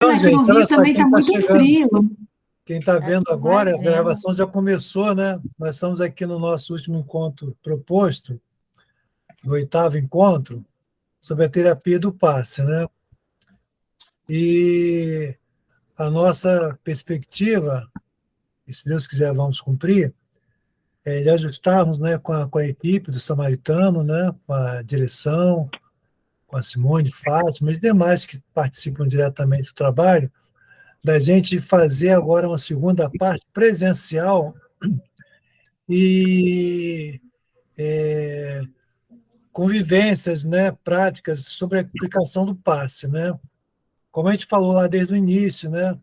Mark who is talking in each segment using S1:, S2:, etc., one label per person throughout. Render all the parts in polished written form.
S1: Então,
S2: Aqui no
S1: gente, olha
S2: Rio
S1: só,
S2: também
S1: quem
S2: está
S1: está
S2: muito
S1: chegando,
S2: frio.
S1: quem está vendo agora, a
S2: Imagina.
S1: gravação já começou, né? Nós estamos aqui no nosso último encontro proposto, no oitavo encontro, sobre a terapia do passe, né? E a nossa perspectiva, e se Deus quiser vamos cumprir, é de ajustarmos, né, com a equipe do Samaritano, né, com a direção, com a Simone, Fátima e os demais que participam diretamente do trabalho, da gente fazer agora uma segunda parte presencial e convivências, né, práticas sobre a aplicação do passe, né? Como a gente falou lá desde o início, né,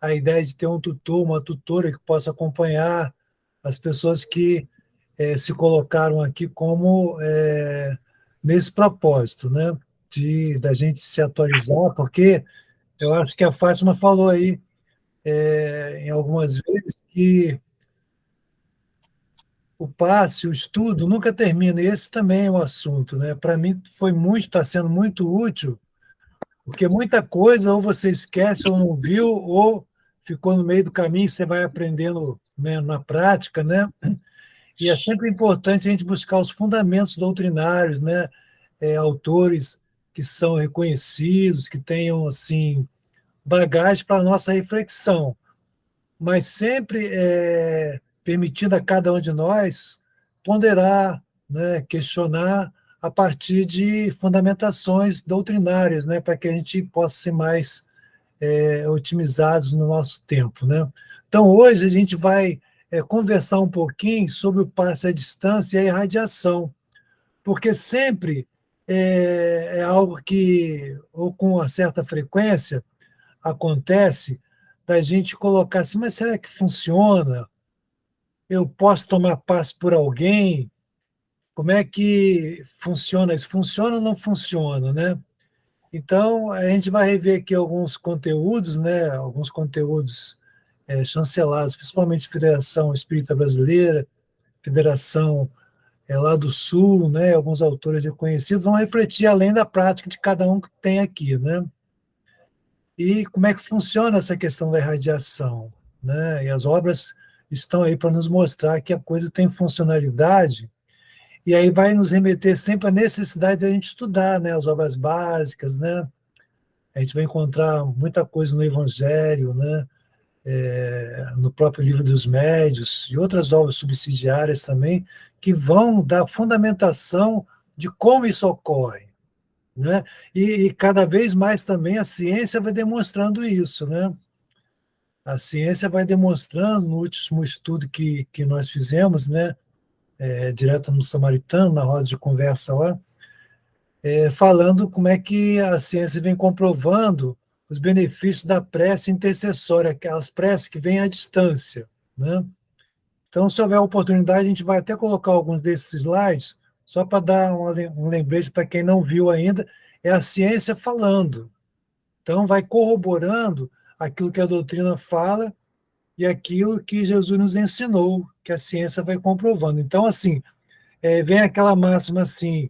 S1: a ideia de ter um tutor, uma tutora que possa acompanhar as pessoas que se colocaram aqui como nesse propósito, né, de da gente se atualizar, porque eu acho que a Fátima falou aí em algumas vezes que o passe, o estudo nunca termina. E esse também é um assunto, né? Para mim foi muito, está sendo muito útil, porque muita coisa ou você esquece ou não viu, ou ficou no meio do caminho, você vai aprendendo, né, na prática, né? E é sempre importante a gente buscar os fundamentos doutrinários, né? Autores que são reconhecidos, que tenham assim bagagem para a nossa reflexão, mas sempre permitindo a cada um de nós ponderar, né, questionar a partir de fundamentações doutrinárias, né, para que a gente possa ser mais otimizados no nosso tempo, né? Então, hoje a gente vai conversar um pouquinho sobre o passe à distância e a irradiação, porque sempre é algo que, ou com uma certa frequência, acontece da gente colocar assim, mas será que funciona? Eu posso tomar passe por alguém? Como é que funciona isso? Funciona ou não funciona, né? Então, a gente vai rever aqui alguns conteúdos, né? Alguns conteúdos chancelados, principalmente Federação Espírita Brasileira, Federação lá do Sul, né? Alguns autores reconhecidos vão refletir além da prática de cada um que tem aqui, né? E como é que funciona essa questão da irradiação, né? E as obras estão aí para nos mostrar que a coisa tem funcionalidade, e aí vai nos remeter sempre à necessidade de a gente estudar, né? As obras básicas, né? A gente vai encontrar muita coisa no Evangelho, né? No próprio Livro dos Médiuns e outras obras subsidiárias também, que vão dar fundamentação de como isso ocorre, né? E cada vez mais também a ciência vai demonstrando isso, né? A ciência vai demonstrando, no último estudo que nós fizemos, né, direto no Samaritano, na roda de conversa lá, falando como é que a ciência vem comprovando os benefícios da prece intercessória, aquelas preces que vêm à distância, né? Então, se houver oportunidade, a gente vai até colocar alguns desses slides, só para dar um lembrete para quem não viu ainda, é a ciência falando. Então, vai corroborando aquilo que a doutrina fala e aquilo que Jesus nos ensinou, que a ciência vai comprovando. Então, assim, vem aquela máxima assim,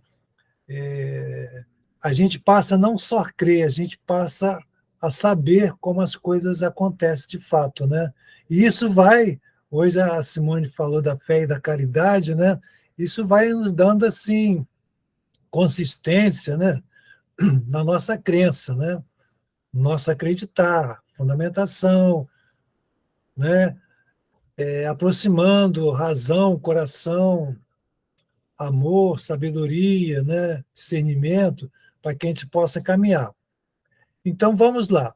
S1: a gente passa a não só crer, a gente passa a saber como as coisas acontecem de fato, né? E isso vai, hoje a Simone falou da fé e da caridade, né? Isso vai nos dando, assim, consistência, né? Na nossa crença, né? Nosso acreditar, fundamentação, né? Aproximando razão, coração, amor, sabedoria, né? Discernimento, para que a gente possa caminhar. Então, vamos lá.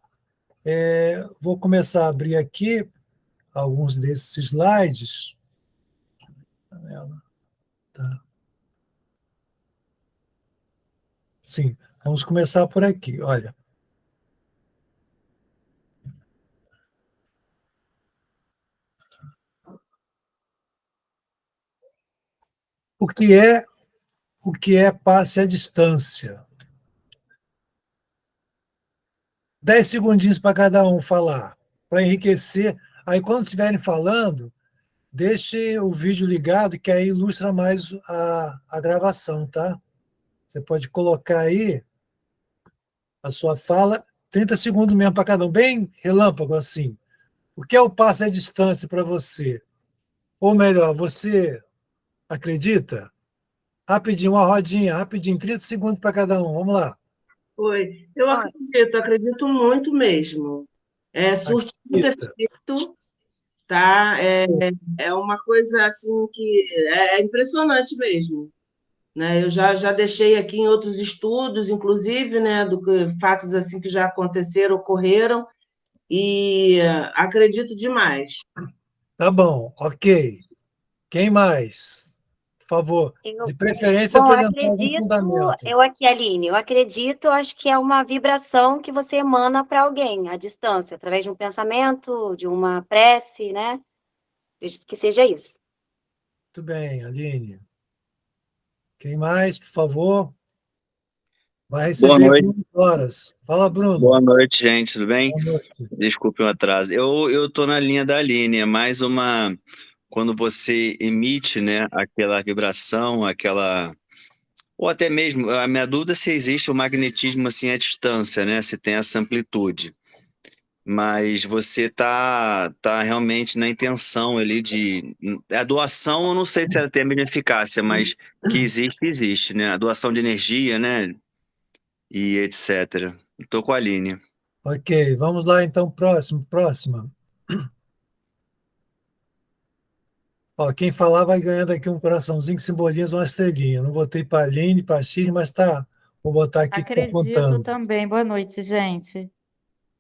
S1: Vou começar a abrir aqui alguns desses slides. Tá. Sim, vamos começar por aqui. Olha, o que é o que é passe à distância? 10 segundinhos para cada um falar, para enriquecer. Aí, quando estiverem falando, deixe o vídeo ligado, que aí ilustra mais a gravação, tá? Você pode colocar aí a sua fala 30 segundos mesmo para cada um, bem relâmpago assim. O que é o passo à distância para você? Ou melhor, você acredita? Rapidinho, uma rodinha, rapidinho, 30 segundos para cada um. Vamos lá.
S2: Oi, eu acredito muito mesmo. Surtiu muito
S1: Acredita.
S2: efeito, tá? É uma coisa assim que é impressionante mesmo, né? Eu já deixei aqui em outros estudos, inclusive, né, do que fatos assim que já aconteceram, ocorreram, e acredito demais.
S1: Tá bom, ok. Quem mais? Por favor. De
S3: Eu,
S1: preferência,
S3: bom,
S1: apresentar algum fundamento.
S3: eu aqui, Aline, eu acredito, acho que é uma vibração que você emana para alguém, à distância, através de um pensamento, de uma prece, né? Acredito que seja isso.
S1: Muito bem, Aline. Quem mais, por favor? Vai
S4: Boa
S1: receber
S4: noite,
S1: 2 horas. Fala, Bruno.
S4: boa noite, gente, tudo bem?
S1: Boa noite.
S4: Desculpe o atraso. Eu tô na linha da Aline, é mais uma quando você emite, né, aquela vibração, aquela ou até mesmo a minha dúvida é se existe o magnetismo assim à distância, né, se tem essa amplitude. Mas você tá realmente na intenção ali de a doação, eu não sei se ela tem a mesma eficácia, mas que existe, né? A doação de energia, né, e etc. Tô com a Aline.
S1: Ok, vamos lá então, próxima. Ó, quem falar vai ganhando aqui um coraçãozinho que simboliza uma estrelinha. Não botei para a Aline, para a Chile, mas tá. Vou botar aqui que está
S5: Acredito
S1: contando.
S5: também. Boa noite, gente.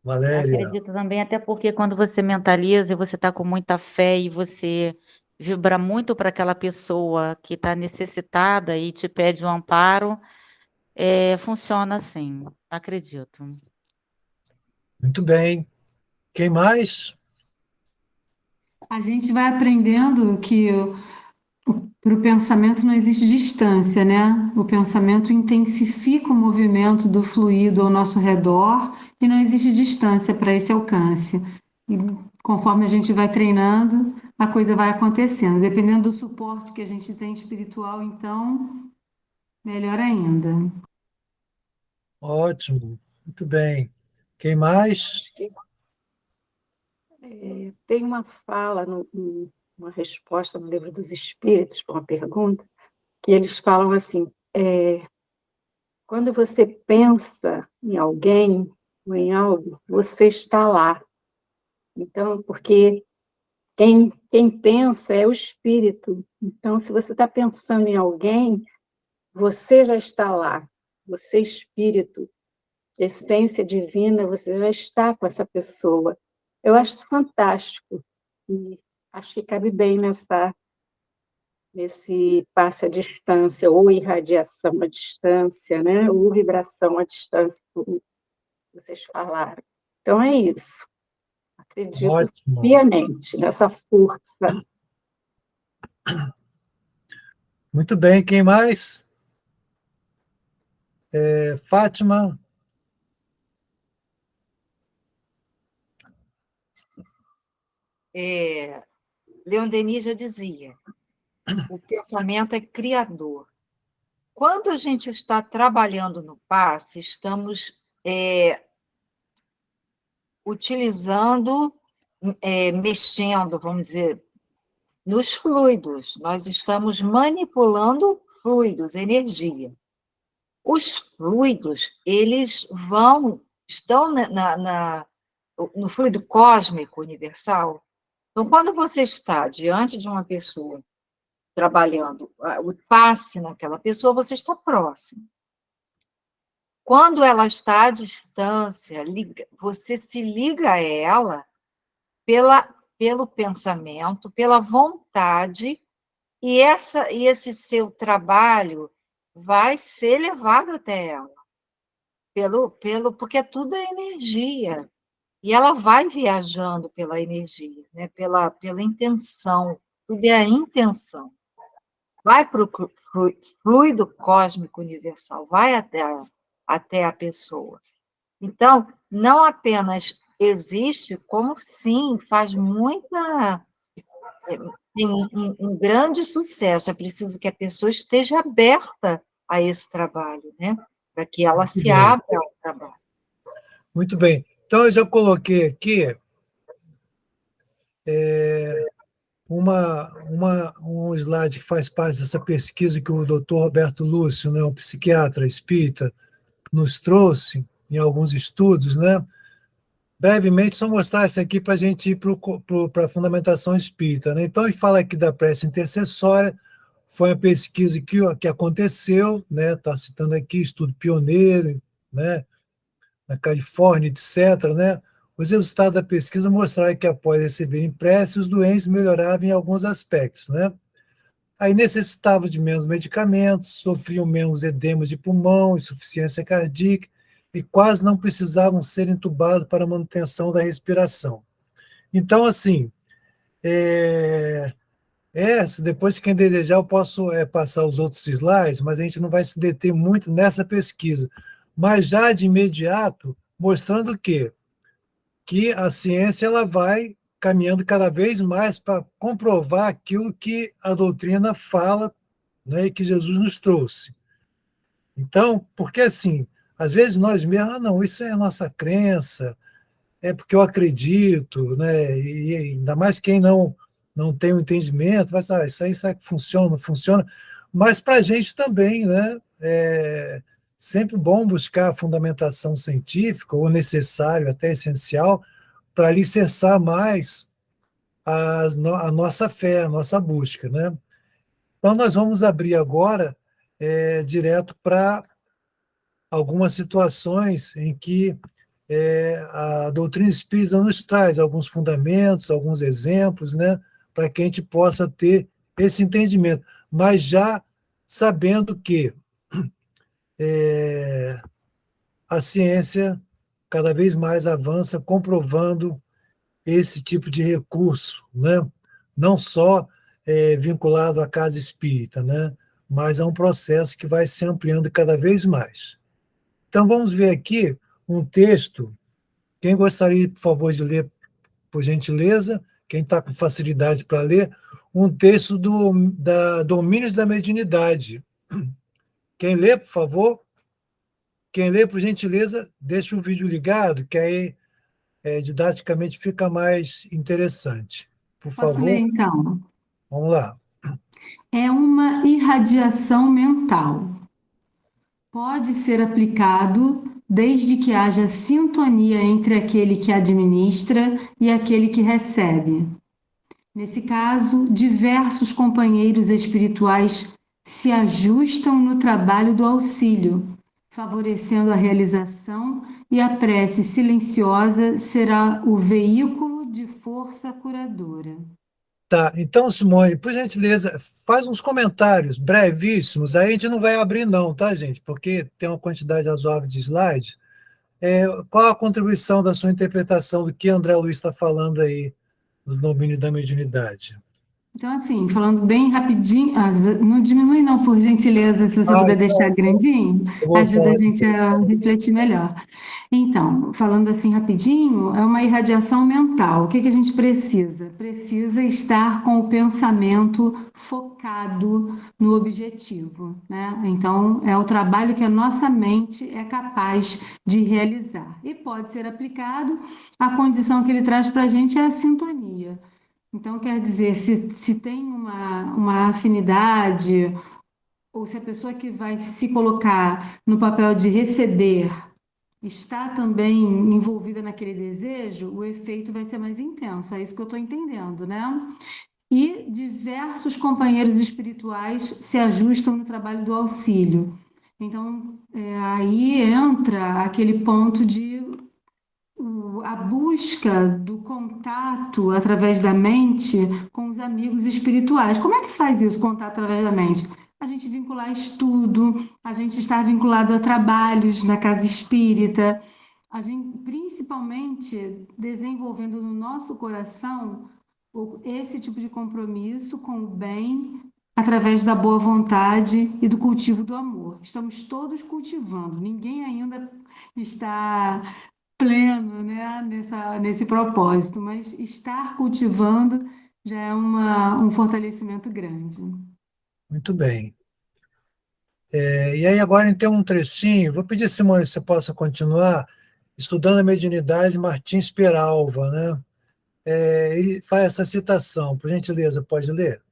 S1: Valéria,
S5: Acredito também, até porque quando você mentaliza e você está com muita fé e você vibra muito para aquela pessoa que está necessitada e te pede um amparo, funciona assim. Acredito.
S1: muito bem. Quem mais?
S6: A gente vai aprendendo que para o pensamento não existe distância, né? O pensamento intensifica o movimento do fluido ao nosso redor e não existe distância para esse alcance. E conforme a gente vai treinando, a coisa vai acontecendo. Dependendo do suporte que a gente tem espiritual, então, melhor ainda.
S1: Ótimo, muito bem. Quem mais?
S7: Acho que tem uma fala, uma resposta no Livro dos Espíritos, para uma pergunta, que eles falam assim: quando você pensa em alguém ou em algo, você está lá. Então, porque quem pensa é o espírito. Então, se você está pensando em alguém, você já está lá. Você, espírito, essência divina, você já está com essa pessoa. Eu acho isso fantástico. E acho que cabe bem nesse passe à distância, ou irradiação à distância, né? Ou vibração à distância, como vocês falaram. Então, é isso. Acredito
S1: Ótimo.
S7: piamente nessa força.
S1: Muito bem, quem mais? Fátima.
S8: Leon Denis já dizia, o pensamento é criador. Quando a gente está trabalhando no passe, estamos utilizando, mexendo, vamos dizer, nos fluidos. Nós estamos manipulando fluidos, energia. Os fluidos, eles estão no fluido cósmico universal. Então, quando você está diante de uma pessoa trabalhando o passe naquela pessoa, você está próximo. Quando ela está à distância, você se liga a ela pelo pensamento, pela vontade, e esse seu trabalho vai ser levado até ela, porque tudo é energia. E ela vai viajando pela energia, né? pela intenção, tudo é a intenção. Vai para o fluido cósmico universal, vai até a pessoa. Então, não apenas existe, como sim, faz tem um grande sucesso. É preciso que a pessoa esteja aberta a esse trabalho, né? Para que ela
S1: Muito
S8: se
S1: bem.
S8: abra ao trabalho.
S1: Muito bem. Então, eu já coloquei aqui um slide que faz parte dessa pesquisa que o doutor Roberto Lúcio, né, um psiquiatra espírita, nos trouxe em alguns estudos, né? Brevemente, só mostrar isso aqui para a gente ir para a fundamentação espírita, né? Então, ele fala aqui da prece intercessória, foi uma pesquisa que aconteceu, né? Está citando aqui, estudo pioneiro, né? Na Califórnia, etc., né? Os resultados da pesquisa mostraram que após receberem prece, os doentes melhoravam em alguns aspectos, né? Aí necessitavam de menos medicamentos, sofriam menos edema de pulmão, insuficiência cardíaca e quase não precisavam ser entubados para manutenção da respiração. Então, assim, depois, se quem desejar, eu posso passar os outros slides, mas a gente não vai se deter muito nessa pesquisa. Mas já de imediato, mostrando o quê? Que a ciência ela vai caminhando cada vez mais para comprovar aquilo que a doutrina fala, né, e que Jesus nos trouxe. Então, porque assim, às vezes nós mesmos, não, isso é a nossa crença, é porque eu acredito, né, e ainda mais quem não tem o entendimento, vai dizer, isso aí será que funciona, não funciona? Mas para a gente também, né, é sempre bom buscar a fundamentação científica, ou necessário, até essencial, para alicerçar mais a nossa fé, a nossa busca, né? Então, nós vamos abrir agora direto para algumas situações em que a doutrina espírita nos traz alguns fundamentos, alguns exemplos, né, para que a gente possa ter esse entendimento, mas já sabendo que a ciência cada vez mais avança, comprovando esse tipo de recurso, né? Não só vinculado à casa espírita, né? Mas é um processo que vai se ampliando cada vez mais. Então, vamos ver aqui um texto. Quem gostaria, por favor, de ler, por gentileza? Quem está com facilidade para ler? Um texto da Domínios da Mediunidade. Quem lê, por favor? Quem lê, por gentileza, deixa o vídeo ligado, que aí didaticamente fica mais interessante. Por
S6: Posso ler,
S1: favor,
S6: então?
S1: vamos lá.
S6: É uma irradiação mental. Pode ser aplicado desde que haja sintonia entre aquele que administra e aquele que recebe. Nesse caso, diversos companheiros espirituais se ajustam no trabalho do auxílio, favorecendo a realização, e a prece silenciosa será o veículo de força curadora.
S1: Tá, então, Simone, por gentileza, faz uns comentários brevíssimos, aí a gente não vai abrir não, tá, gente? Porque tem uma quantidade razoável de slides. Qual a contribuição da sua interpretação do que André Luiz está falando aí nos domínios da mediunidade?
S6: Então, assim, falando bem rapidinho, não diminui não, por gentileza, se você puder
S1: Então,
S6: deixar grandinho,
S1: eu vou
S6: ajuda a
S1: voltar.
S6: gente a refletir melhor. Então, falando assim rapidinho, é uma irradiação mental. O que que a gente precisa? Precisa estar com o pensamento focado no objetivo, né? Então, é o trabalho que a nossa mente é capaz de realizar. E pode ser aplicado, a condição que ele traz para a gente é a sintonia. Então, quer dizer, se tem uma afinidade, ou se a pessoa que vai se colocar no papel de receber está também envolvida naquele desejo, o efeito vai ser mais intenso. É isso que eu estou entendendo, né? E diversos companheiros espirituais se ajustam no trabalho do auxílio. Então, aí entra aquele ponto de a busca do contato através da mente com os amigos espirituais. Como é que faz isso, contato através da mente? A gente vincular estudo, a gente estar vinculado a trabalhos na casa espírita, a gente principalmente desenvolvendo no nosso coração esse tipo de compromisso com o bem através da boa vontade e do cultivo do amor. Estamos todos cultivando, ninguém ainda está pleno, né, nesse propósito, mas estar cultivando já é um fortalecimento grande.
S1: Muito bem. E aí agora, então, um trechinho. Vou pedir, Simone, se você possa continuar. Estudando a Mediunidade, Martins Peralva, né? Ele faz essa citação, por gentileza, pode ler?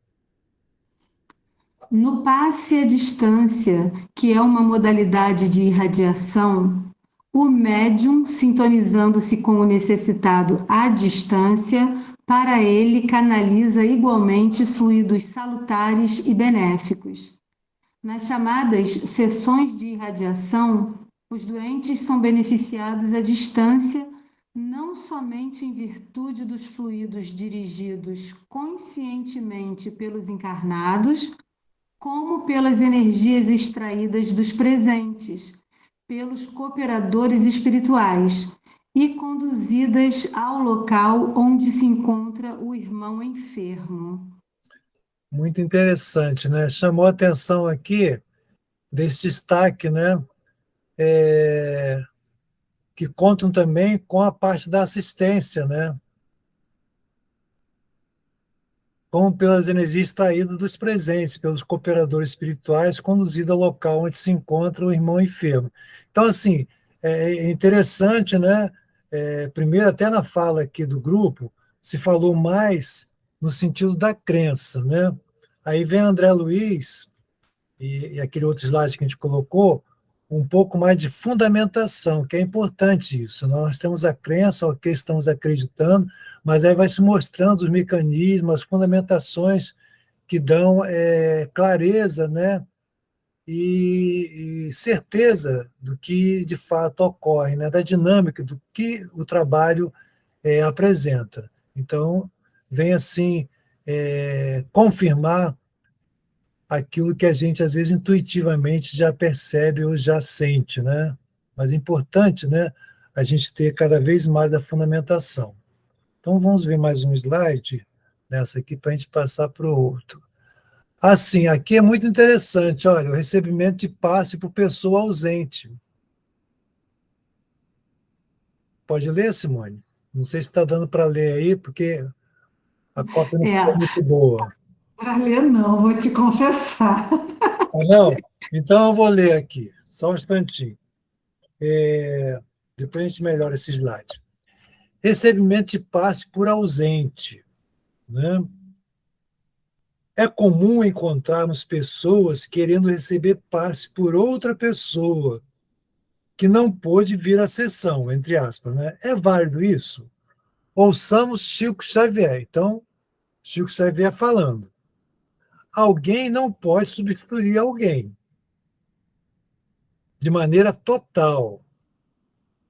S6: No passe à distância, que é uma modalidade de irradiação, o médium, sintonizando-se com o necessitado à distância, para ele canaliza igualmente fluidos salutares e benéficos. Nas chamadas sessões de irradiação, os doentes são beneficiados à distância, não somente em virtude dos fluidos dirigidos conscientemente pelos encarnados, como pelas energias extraídas dos presentes, pelos cooperadores espirituais e conduzidas ao local onde se encontra o irmão enfermo.
S1: Muito interessante, né? Chamou a atenção aqui desse destaque, né? Que contam também com a parte da assistência, né? Como pelas energias extraídas dos presentes, pelos cooperadores espirituais, conduzido ao local onde se encontra o irmão enfermo. Então, assim, é interessante, né? Primeiro, até na fala aqui do grupo, se falou mais no sentido da crença, né? Aí vem André Luiz, e aquele outro slide que a gente colocou, um pouco mais de fundamentação, que é importante isso. Nós temos a crença, o que estamos acreditando, mas aí vai se mostrando os mecanismos, as fundamentações que dão clareza, né, e certeza do que de fato ocorre, né, da dinâmica do que o trabalho apresenta. Então, vem assim confirmar aquilo que a gente, às vezes, intuitivamente já percebe ou já sente, né? Mas é importante, né, a gente ter cada vez mais a fundamentação. Então, vamos ver mais um slide nessa aqui para a gente passar para o outro. Assim, aqui é muito interessante, olha, o recebimento de passe por pessoa ausente. Pode ler, Simone? Não sei se está dando para ler aí, porque a cópia não ficou muito boa.
S6: Para ler, não, vou te confessar.
S1: Ah, não? Então eu vou ler aqui, só um instantinho. Depois a gente melhora esse slide. Recebimento de passe por ausente, né? É comum encontrarmos pessoas querendo receber passe por outra pessoa que não pôde vir à sessão, entre aspas, né? É válido isso? Ouçamos Chico Xavier. Então, Chico Xavier falando. Alguém não pode substituir alguém de maneira total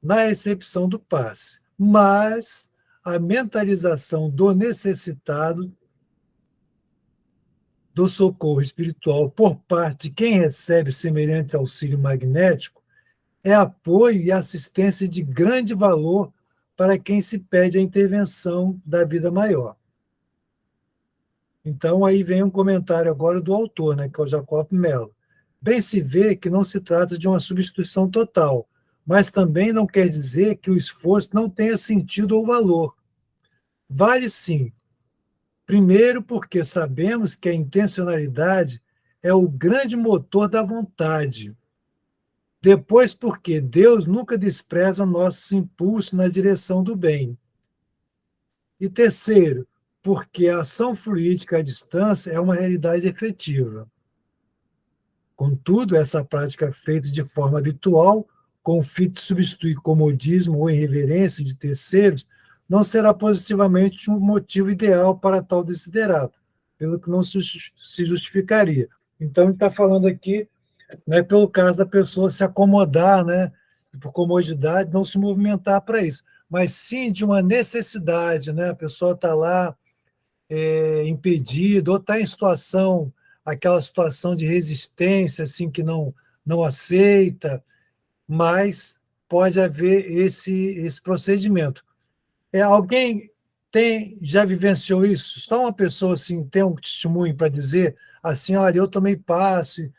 S1: na recepção do passe, mas a mentalização do necessitado do socorro espiritual por parte de quem recebe semelhante auxílio magnético é apoio e assistência de grande valor para quem se pede a intervenção da vida maior. Então, aí vem um comentário agora do autor, né, que é o Jacob Mello. Bem se vê que não se trata de uma substituição total, mas também não quer dizer que o esforço não tenha sentido ou valor. Vale sim. Primeiro, porque sabemos que a intencionalidade é o grande motor da vontade. Depois, porque Deus nunca despreza nossos impulsos na direção do bem. E terceiro, porque a ação fluídica à distância é uma realidade efetiva. Contudo, essa prática feita de forma habitual, com o fim de substituir comodismo ou irreverência de terceiros, não será positivamente um motivo ideal para tal desiderato, pelo que não se justificaria. Então, ele está falando aqui, né, pelo caso da pessoa se acomodar, né, por comodidade, não se movimentar para isso, mas sim de uma necessidade, né, a pessoa está lá impedida, ou está em situação, aquela situação de resistência, assim, que não aceita, mas pode haver esse procedimento. Alguém já vivenciou isso? Só uma pessoa assim, tem um testemunho para dizer assim, olha, eu tomei passe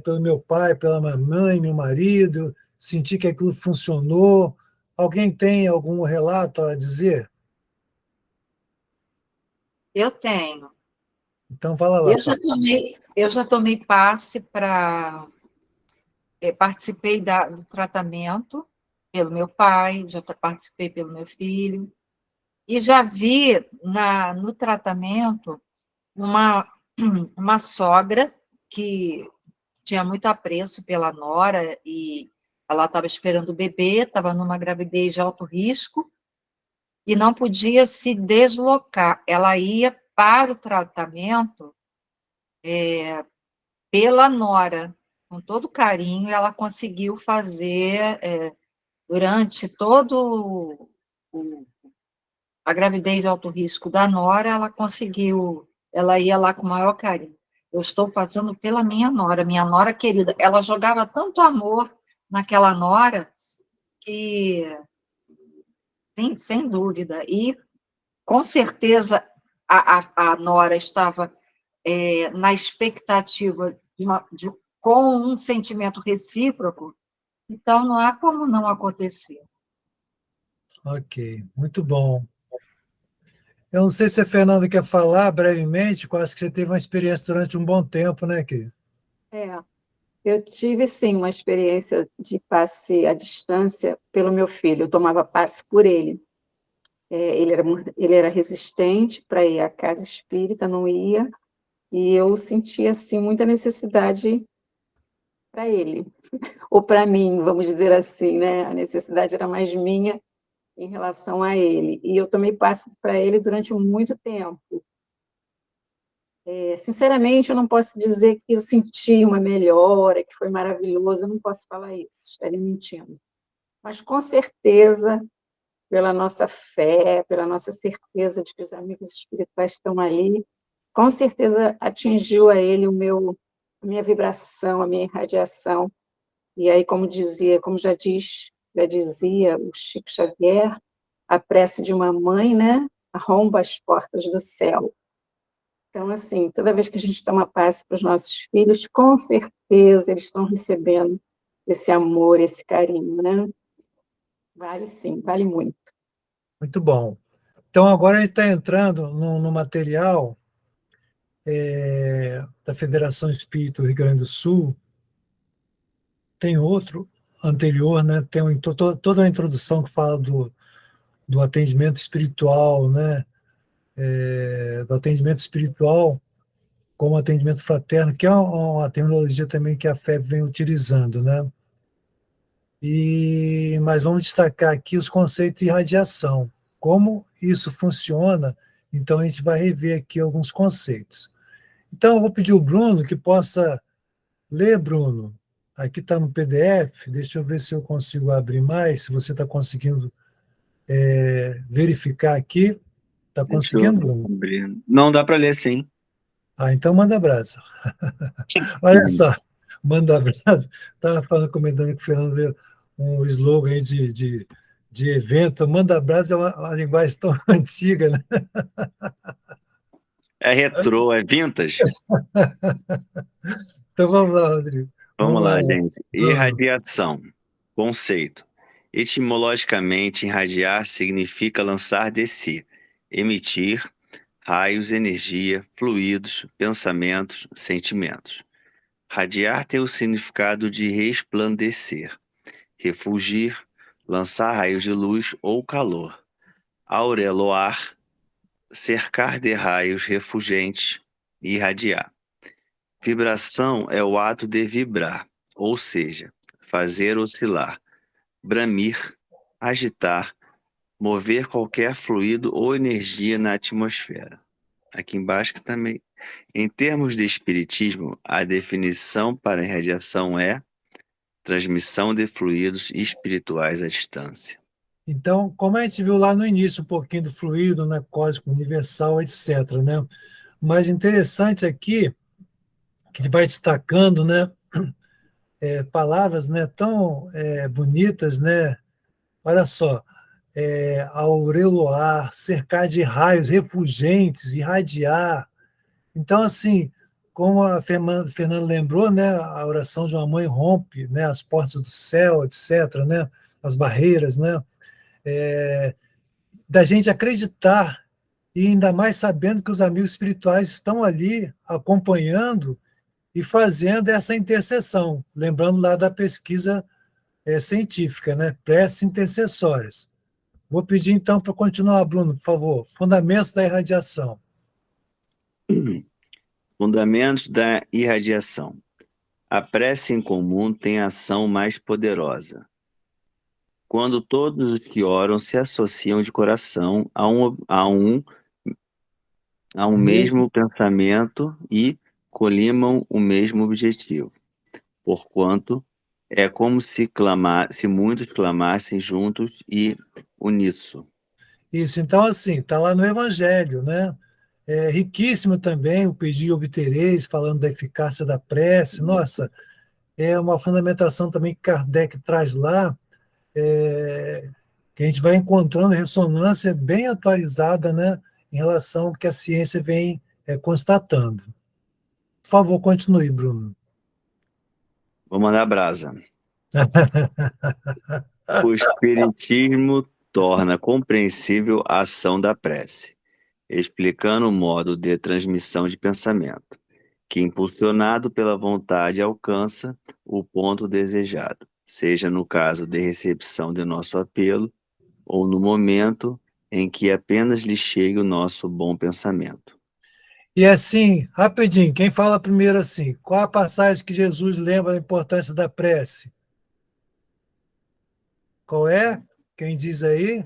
S1: pelo meu pai, pela minha mãe, meu marido, senti que aquilo funcionou. Alguém tem algum relato a dizer?
S8: Eu tenho.
S1: Então, fala lá.
S8: Eu já tomei passe para... participei do tratamento pelo meu pai, já participei pelo meu filho, e já vi no tratamento uma sogra que tinha muito apreço pela nora e ela estava esperando o bebê, estava numa gravidez de alto risco e não podia se deslocar. Ela ia para o tratamento pela nora, com todo carinho, ela conseguiu fazer durante todo a gravidez de alto risco da nora, ela ia lá com o maior carinho. Eu estou fazendo pela minha nora querida. Ela jogava tanto amor naquela nora que, sim, sem dúvida. E, com certeza, a nora estava na expectativa com um sentimento recíproco, então não há como não acontecer.
S1: Ok, muito bom. Eu não sei se a Fernanda quer falar brevemente, eu acho que você teve uma experiência durante um bom tempo, né, querida?
S7: Eu tive, sim, uma experiência de passe à distância pelo meu filho. Eu tomava passe por ele. Ele era resistente para ir à casa espírita, não ia, e eu sentia, assim, muita necessidade para ele, ou para mim, vamos dizer assim, né? A necessidade era mais minha em relação a ele. E eu tomei passe para ele durante muito tempo. Sinceramente, eu não posso dizer que eu senti uma melhora, que foi maravilhoso, eu não posso falar isso, estaria mentindo. Mas, com certeza, pela nossa fé, pela nossa certeza de que os amigos espirituais estão ali, com certeza atingiu a ele a minha vibração, a minha irradiação. E aí, como já dizia o Chico Xavier, a prece de uma mãe, né, arromba as portas do céu. Então, assim, toda vez que a gente toma passe para os nossos filhos, com certeza eles estão recebendo esse amor, esse carinho, né? Vale sim, vale muito.
S1: Muito bom. Então, agora a gente está entrando no material da Federação Espírita do Rio Grande do Sul. Tem outro anterior, né? Tem toda uma introdução que fala do atendimento espiritual, né? Do atendimento espiritual como atendimento fraterno, que é uma terminologia também que a FEB vem utilizando, né? Mas vamos destacar aqui os conceitos de radiação. Como isso funciona, então a gente vai rever aqui alguns conceitos. Então, eu vou pedir ao Bruno que possa ler, Bruno. Aqui está no PDF, deixa eu ver se eu consigo abrir mais, se você está conseguindo verificar aqui. Está
S4: Deixa eu
S1: conseguindo, Bruno?
S4: abrir. Não, dá para ler, sim.
S1: Então manda brasa. Olha só, manda brasa. Estava comentando que o Fernando leu um slogan aí de evento. Manda brasa é uma linguagem tão antiga, né?
S4: É retrô, é vintage.
S1: Então vamos lá, Rodrigo.
S4: Vamos lá,
S1: lá.
S4: gente. Irradiação. Conceito. Etimologicamente, irradiar significa lançar de si, emitir, raios, energia, fluidos, pensamentos, sentimentos. Radiar tem o significado de resplandecer, refulgir, lançar raios de luz ou calor. Aureloar, cercar de raios refulgentes, irradiar. Vibração é o ato de vibrar, ou seja, fazer oscilar, bramir, agitar, mover qualquer fluido ou energia na atmosfera. Aqui embaixo também. Em termos de espiritismo, a definição para irradiação é transmissão de fluidos espirituais à distância.
S1: Então, como a gente viu lá no início, um pouquinho do fluido, né, cósmico universal, etc., né? Mas interessante aqui, que ele vai destacando, né, palavras, né, tão bonitas, né? Olha só, aureolar, cercar de raios refulgentes, irradiar. Então, assim, como a Fernanda lembrou, né, a oração de uma mãe rompe, né, as portas do céu, etc., né, as barreiras, né, da gente acreditar e ainda mais sabendo que os amigos espirituais estão ali acompanhando e fazendo essa intercessão. Lembrando lá da pesquisa científica, né? Preces intercessórias. Vou pedir, então, para continuar, Bruno, por favor. Fundamentos da irradiação.
S4: Fundamentos da irradiação. A prece em comum tem ação mais poderosa quando todos os que oram se associam de coração a um mesmo pensamento e colimam o mesmo objetivo. Porquanto é como se muitos clamassem juntos e uníssono.
S1: Isso, então, assim, está lá no Evangelho, né? É riquíssimo também o pedir e obtereis, falando da eficácia da prece. Nossa, é uma fundamentação também que Kardec traz lá, que a gente vai encontrando ressonância bem atualizada, né, em relação ao que a ciência vem constatando. Por favor, continue, Bruno.
S4: Vou mandar brasa. O Espiritismo torna compreensível a ação da prece, explicando o modo de transmissão de pensamento, que, impulsionado pela vontade, alcança o ponto desejado, seja no caso de recepção de nosso apelo, ou no momento em que apenas lhe chegue o nosso bom pensamento.
S1: E assim, rapidinho, quem fala primeiro assim? Qual a passagem que Jesus lembra da importância da prece? Qual é? Quem diz aí?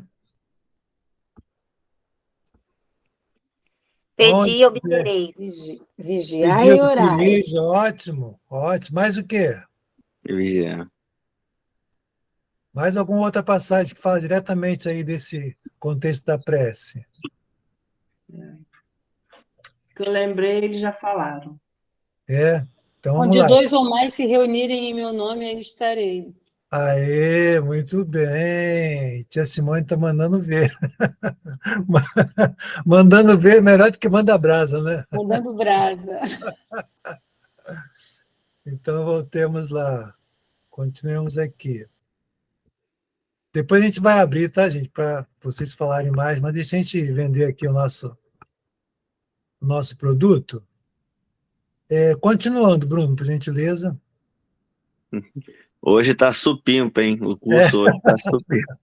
S3: Pedi
S1: Onde?
S3: e obtereis.
S7: Vigiar
S1: Pedir
S7: e orar.
S1: obtereis, ótimo, ótimo. Mais o quê?
S4: Vigiar.
S1: Mais alguma outra passagem que fala diretamente aí desse contexto da prece?
S2: Que eu lembrei, eles já falaram.
S1: Então vamos
S6: Onde
S1: lá.
S6: 2 ou mais se reunirem em meu nome, aí estarei.
S1: Aê, muito bem. Tia Simone está mandando ver. Mandando ver é melhor do que manda brasa, né?
S6: Mandando brasa.
S1: Então voltemos lá. Continuemos aqui. Depois a gente vai abrir, tá, gente, para vocês falarem mais, mas deixa a gente vender aqui o nosso produto. Continuando, Bruno, por gentileza.
S4: Hoje está supimpa, hein? O curso hoje está supimpa.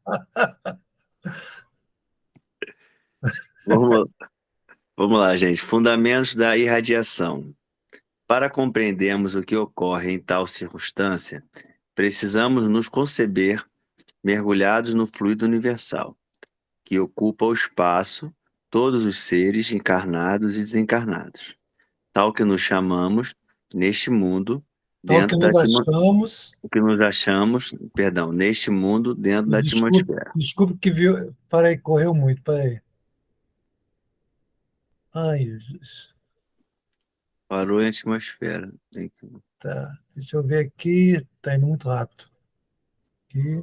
S4: Vamos lá, gente. Fundamentos da irradiação. Para compreendermos o que ocorre em tal circunstância, precisamos nos conceber mergulhados no fluido universal, que ocupa o espaço, todos os seres encarnados e desencarnados, tal que nos chamamos, neste mundo,
S1: Ao que
S4: dentro da
S1: nos achamos.
S4: o que nos achamos, perdão, neste mundo, dentro da atmosfera.
S1: Desculpe que viu. Peraí, correu muito, peraí. Ai, Jesus.
S4: Parou em atmosfera.
S1: Tá. Deixa eu ver aqui. Está indo muito rápido. Aqui.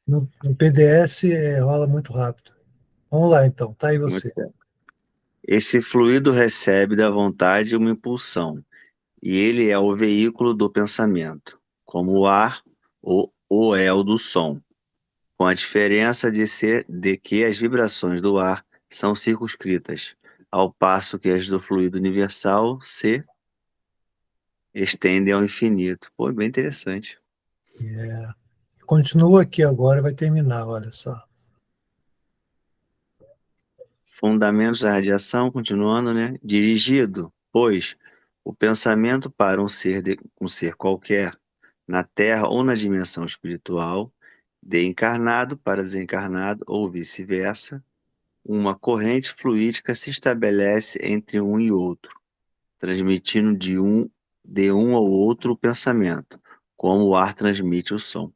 S1: No PDS rola muito rápido. Vamos lá, então. Tá aí você.
S4: Esse fluido recebe da vontade uma impulsão, e ele é o veículo do pensamento, como o ar ou é o do som, com a diferença de que as vibrações do ar são circunscritas, ao passo que as do fluido universal se estendem ao infinito. Pô, bem interessante.
S1: Continua aqui agora, vai terminar, olha só.
S4: Fundamentos da radiação, continuando, né? Dirigido, pois, o pensamento para um ser qualquer, na Terra ou na dimensão espiritual, de encarnado para desencarnado ou vice-versa, uma corrente fluídica se estabelece entre um e outro, transmitindo de um ao outro o pensamento, como o ar transmite o som.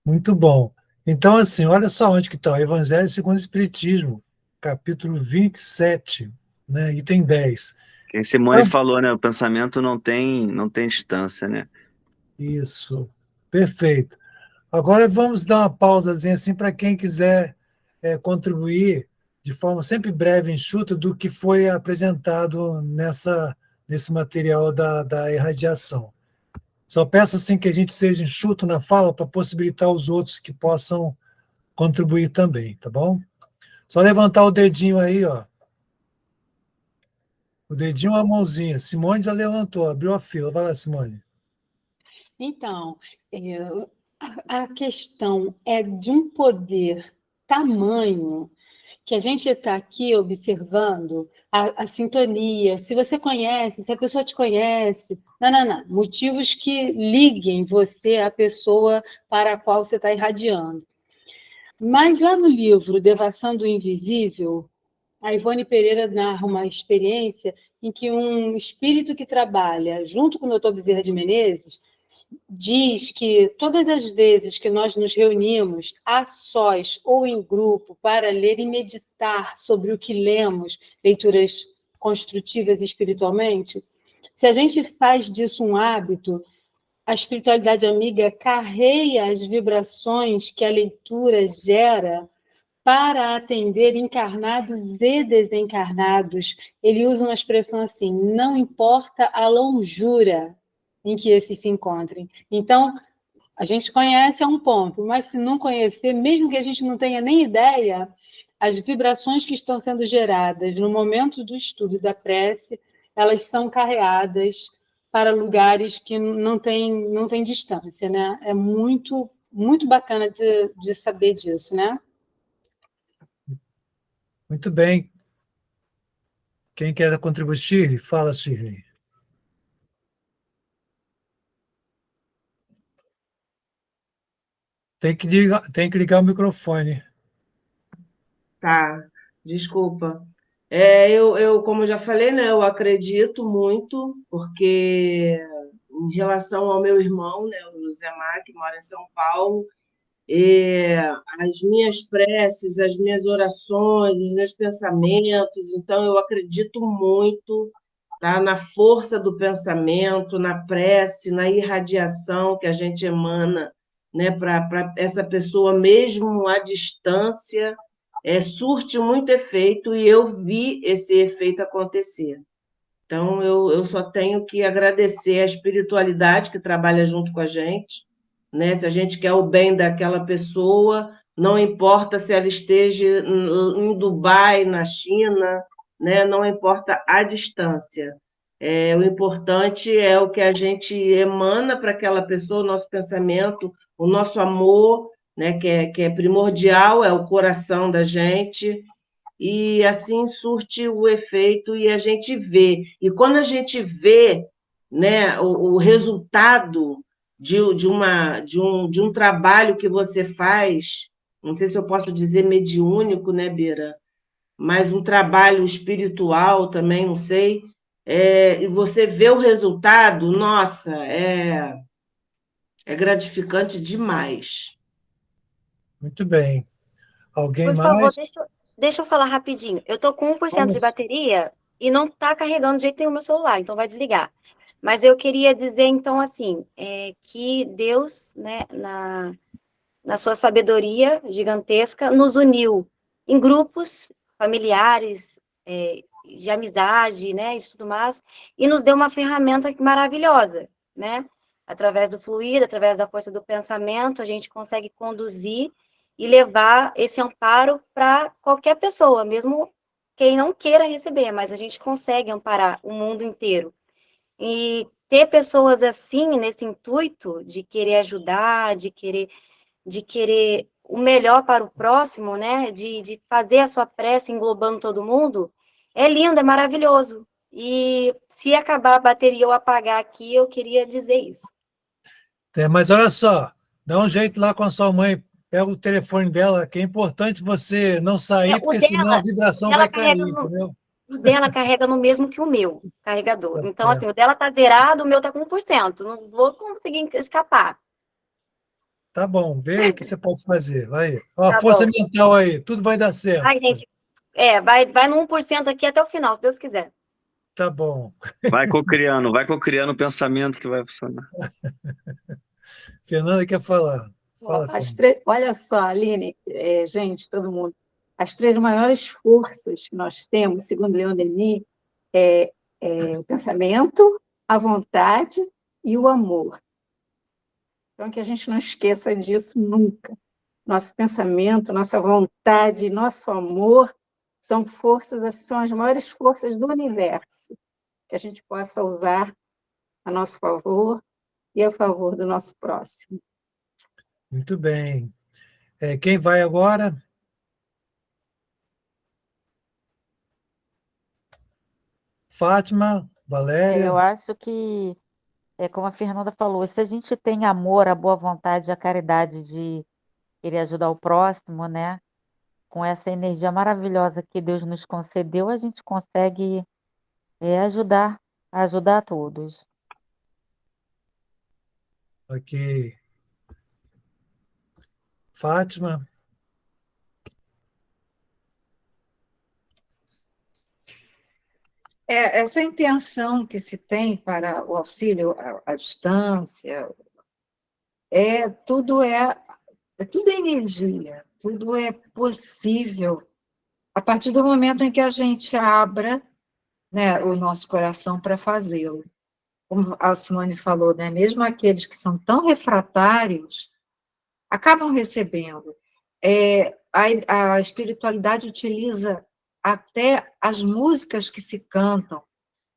S1: Muito bom. Então, assim, olha só onde que está o Evangelho segundo o Espiritismo, capítulo 27, né, item 10.
S4: Quem Simone falou, né? O pensamento não tem distância, né?
S1: Isso, perfeito. Agora vamos dar uma pausazinha assim para quem quiser contribuir de forma sempre breve e enxuta do que foi apresentado nesse material da irradiação. Só peço assim que a gente seja enxuto na fala para possibilitar os outros que possam contribuir também, tá bom? Só levantar o dedinho aí, ó. O dedinho ou a mãozinha. Simone já levantou, abriu a fila. Vai lá, Simone.
S6: Então, a questão é de um poder tamanho que a gente está aqui observando a sintonia, se você conhece, se a pessoa te conhece. Não. Motivos que liguem você à pessoa para a qual você está irradiando. Mas lá no livro Devassando o Invisível, a Ivone Pereira narra uma experiência em que um espírito que trabalha junto com o Dr. Bezerra de Menezes diz que todas as vezes que nós nos reunimos a sós ou em grupo para ler e meditar sobre o que lemos, leituras construtivas espiritualmente, se a gente faz disso um hábito, a espiritualidade amiga carreia as vibrações que a leitura gera para atender encarnados e desencarnados. Ele usa uma expressão assim: não importa a longura em que esses se encontrem. Então, a gente conhece a um ponto, mas se não conhecer, mesmo que a gente não tenha nem ideia, as vibrações que estão sendo geradas no momento do estudo e da prece, elas são carreadas para lugares que não tem distância, né? É muito, muito bacana de saber disso, né?
S1: Muito bem. Quem quer contribuir? Fala, Shirley. Tem que ligar o microfone.
S2: Tá, desculpa. Como eu já falei, né, eu acredito muito, porque em relação ao meu irmão, né, o José Mar, que mora em São Paulo, as minhas preces, as minhas orações, os meus pensamentos, então eu acredito muito, tá, na força do pensamento, na prece, na irradiação que a gente emana, né, para essa pessoa, mesmo à distância, surte muito efeito, e eu vi esse efeito acontecer. Então, eu só tenho que agradecer a espiritualidade que trabalha junto com a gente, né? Se a gente quer o bem daquela pessoa, não importa se ela esteja em Dubai, na China, né? Não importa a distância. O importante é o que a gente emana para aquela pessoa, o nosso pensamento, o nosso amor, né? Que é primordial, é o coração da gente, e assim surte o efeito e a gente vê. E quando a gente vê, né, o resultado de um trabalho que você faz, não sei se eu posso dizer mediúnico, né, Bira? Mas um trabalho espiritual também, não sei, e você vê o resultado, nossa, é gratificante demais.
S1: Muito bem. Alguém
S3: Por favor,
S1: mais?
S3: deixa eu falar rapidinho. Eu tô com 1% de
S1: Vamos.
S3: bateria e não tá carregando de jeito nenhum meu celular, então vai desligar. Mas eu queria dizer, então, assim, que Deus, né, na sua sabedoria gigantesca, nos uniu em grupos familiares, de amizade, né, e tudo mais, e nos deu uma ferramenta maravilhosa, né? Através do fluido, através da força do pensamento, a gente consegue conduzir e levar esse amparo para qualquer pessoa, mesmo quem não queira receber, mas a gente consegue amparar o mundo inteiro. E ter pessoas assim, nesse intuito de querer ajudar, de querer o melhor para o próximo, né? De fazer a sua prece englobando todo mundo, é lindo, é maravilhoso. E se acabar a bateria ou apagar aqui, eu queria dizer isso.
S1: Mas olha só, dá um jeito lá com a sua mãe, pega o telefone dela, que é importante você não sair,
S3: O
S1: porque senão a vibração vai cair, entendeu?
S3: dela carrega no mesmo que o meu carregador.
S1: Tá
S3: Então, assim,
S1: certo.
S3: o dela tá zerado, o meu tá com 1%. Não vou conseguir escapar.
S1: Tá bom, vê aí o que você pode fazer. Vai. Ó,
S3: Tá
S1: força
S3: bom.
S1: mental aí, tudo vai dar certo.
S3: Ai, gente, vai no 1% aqui até o final, se Deus quiser.
S1: Tá bom.
S4: Vai cocriando o pensamento que vai funcionar.
S1: Fernanda quer falar. Fala, Fernanda.
S7: Olha só, Aline, gente, todo mundo. As três maiores forças que nós temos, segundo Leon Denis, é o pensamento, a vontade e o amor. Então, que a gente não esqueça disso nunca. Nosso pensamento, nossa vontade, nosso amor são as maiores forças do universo, que a gente possa usar a nosso favor e a favor do nosso próximo.
S1: Muito bem. Quem vai agora? Fátima, Valéria.
S5: Eu acho que, como a Fernanda falou, se a gente tem amor, a boa vontade, a caridade de querer ajudar o próximo, né? Com essa energia maravilhosa que Deus nos concedeu, a gente consegue ajudar a todos.
S1: Ok. Fátima.
S8: Essa intenção que se tem para o auxílio à distância, tudo tudo é energia, tudo é possível a partir do momento em que a gente abra, né, o nosso coração para fazê-lo. Como a Simone falou, né, mesmo aqueles que são tão refratários, acabam recebendo. A espiritualidade utiliza até as músicas que se cantam,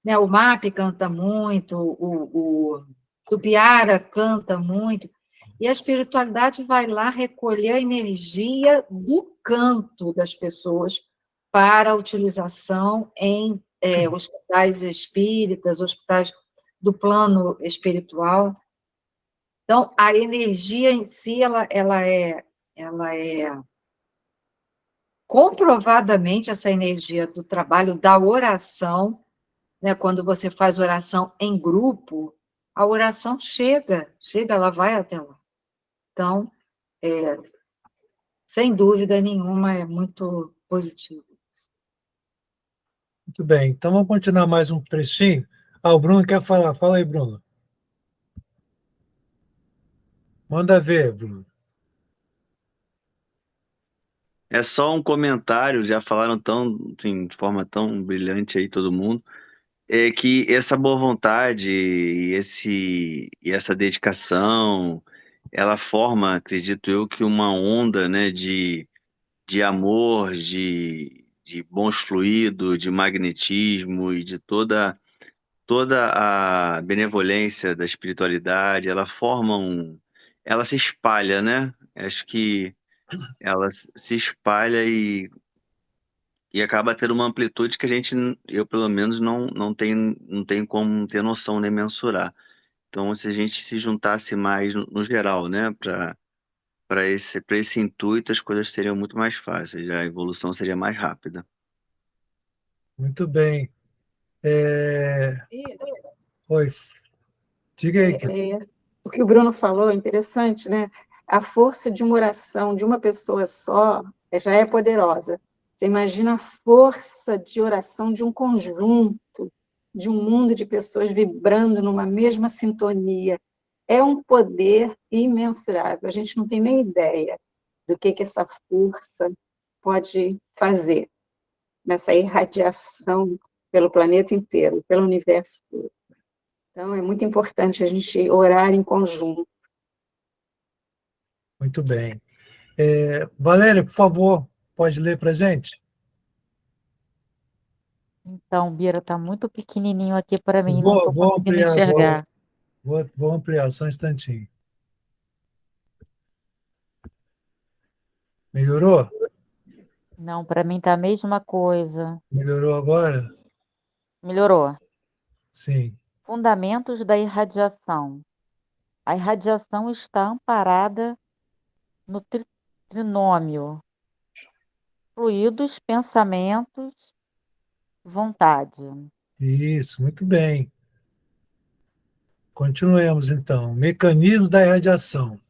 S8: né? O MAP canta muito, o Tupiara canta muito, e a espiritualidade vai lá recolher a energia do canto das pessoas para a utilização em hospitais espíritas, hospitais do plano espiritual. Então, a energia em si, ela é comprovadamente essa energia do trabalho da oração, né? Quando você faz oração em grupo, a oração chega, ela vai até lá. Então, sem dúvida nenhuma, é muito positivo.
S1: Muito bem. Então, vamos continuar mais um trechinho. O Bruno quer falar. Fala aí, Bruno. Manda ver, Bruno.
S4: É só um comentário, já falaram assim, de forma tão brilhante aí todo mundo, que essa boa vontade e essa dedicação, ela forma, acredito eu, que uma onda, né, de amor, de bons fluidos, de magnetismo e de toda a benevolência da espiritualidade, ela se espalha, né? Acho que ela se espalha e acaba tendo uma amplitude que eu pelo menos não tenho como ter noção nem mensurar. Então, se a gente se juntasse mais no geral, né, para esse intuito, as coisas seriam muito mais fáceis, a evolução seria mais rápida.
S1: Muito bem. Oi, diga aí.
S7: O que o Bruno falou é interessante, né? A força de uma oração de uma pessoa só já é poderosa. Você imagina a força de oração de um conjunto, de um mundo de pessoas vibrando numa mesma sintonia. É um poder imensurável. A gente não tem nem ideia do que essa força pode fazer nessa irradiação pelo planeta inteiro, pelo universo todo. Então, é muito importante a gente orar em conjunto.
S1: Muito bem. Valéria, por favor, pode ler para a gente?
S5: Então, Bira, está muito pequenininho aqui para mim, não estou
S1: Vou
S5: conseguindo
S1: ampliar agora.
S5: enxergar.
S1: Vou ampliar, só um instantinho. Melhorou?
S5: Não, para mim está a mesma coisa.
S1: Melhorou agora?
S5: Melhorou.
S1: Sim.
S5: Fundamentos da irradiação. A irradiação está amparada no trinômio: fluidos, pensamentos, vontade.
S1: Isso, muito bem. Continuemos, então. Mecanismo da irradiação.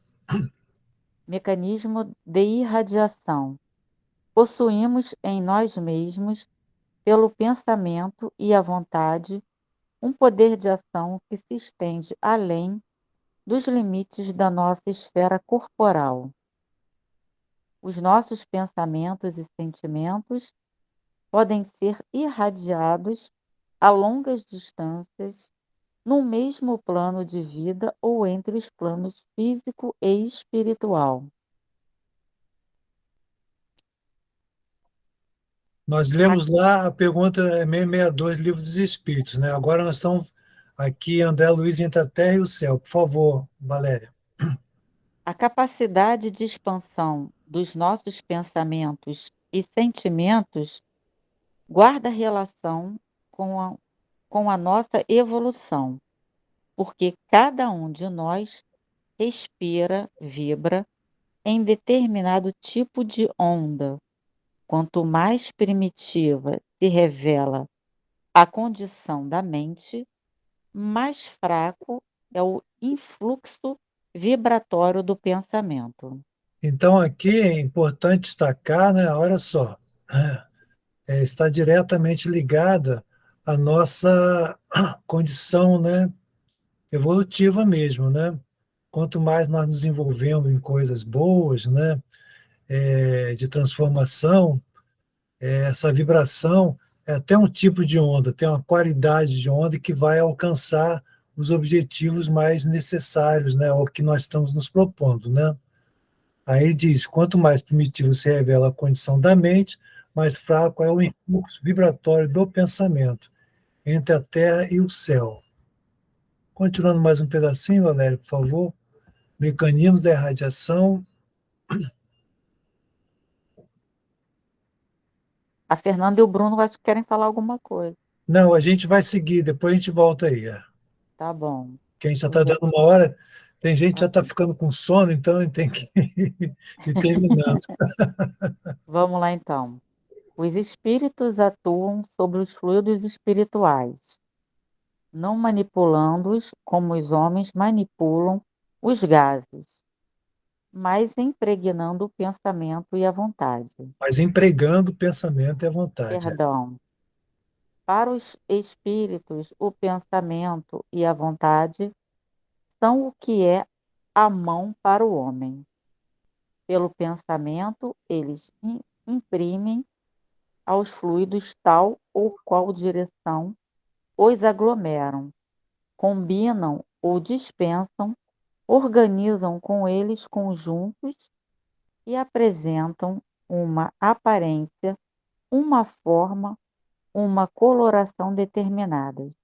S5: Mecanismo de irradiação. Possuímos em nós mesmos, pelo pensamento e a vontade, um poder de ação que se estende além dos limites da nossa esfera corporal. Os nossos pensamentos e sentimentos podem ser irradiados a longas distâncias, no mesmo plano de vida ou entre os planos físico e espiritual.
S1: Nós lemos lá a pergunta 662 do Livro dos Espíritos, né? Agora nós estamos Aqui, André Luiz, entre a terra e o céu. Por favor, Valéria.
S5: A capacidade de expansão dos nossos pensamentos e sentimentos guarda relação com a nossa evolução, porque cada um de nós respira, vibra em determinado tipo de onda. Quanto mais primitiva se revela a condição da mente, mais fraco é o influxo vibratório do pensamento.
S1: Então, aqui é importante destacar, né? Olha só, está diretamente ligada à nossa condição, né? Evolutiva mesmo, né? Quanto mais nós nos envolvemos em coisas boas, né? De transformação, essa vibração é até um tipo de onda, tem uma qualidade de onda que vai alcançar os objetivos mais necessários, né? O que nós estamos nos propondo, né? Aí ele diz: quanto mais primitivo se revela a condição da mente, mais fraco é o influxo vibratório do pensamento entre a terra e o céu. Continuando mais um pedacinho, Valério, por favor. Mecanismos da irradiação.
S5: A Fernanda e o Bruno acho que querem falar alguma coisa.
S1: Não, a gente vai seguir, depois a gente volta aí.
S5: Tá bom.
S1: Que a gente já
S5: Eu
S1: está
S5: vou.
S1: dando uma hora, tem gente que já está ficando com sono, então a gente tem que ir terminando.
S5: Vamos lá então. Os espíritos atuam sobre os fluidos espirituais, não manipulando-os como os homens manipulam os gases, mas impregnando o pensamento e a vontade.
S1: Mas empregando o pensamento e a vontade.
S5: Perdão. Para os espíritos, o pensamento e a vontade são o que é a mão para o homem. Pelo pensamento, eles imprimem aos fluidos tal ou qual direção os aglomeram, combinam ou dispensam, organizam com eles conjuntos e apresentam uma aparência, uma forma, uma coloração determinadas.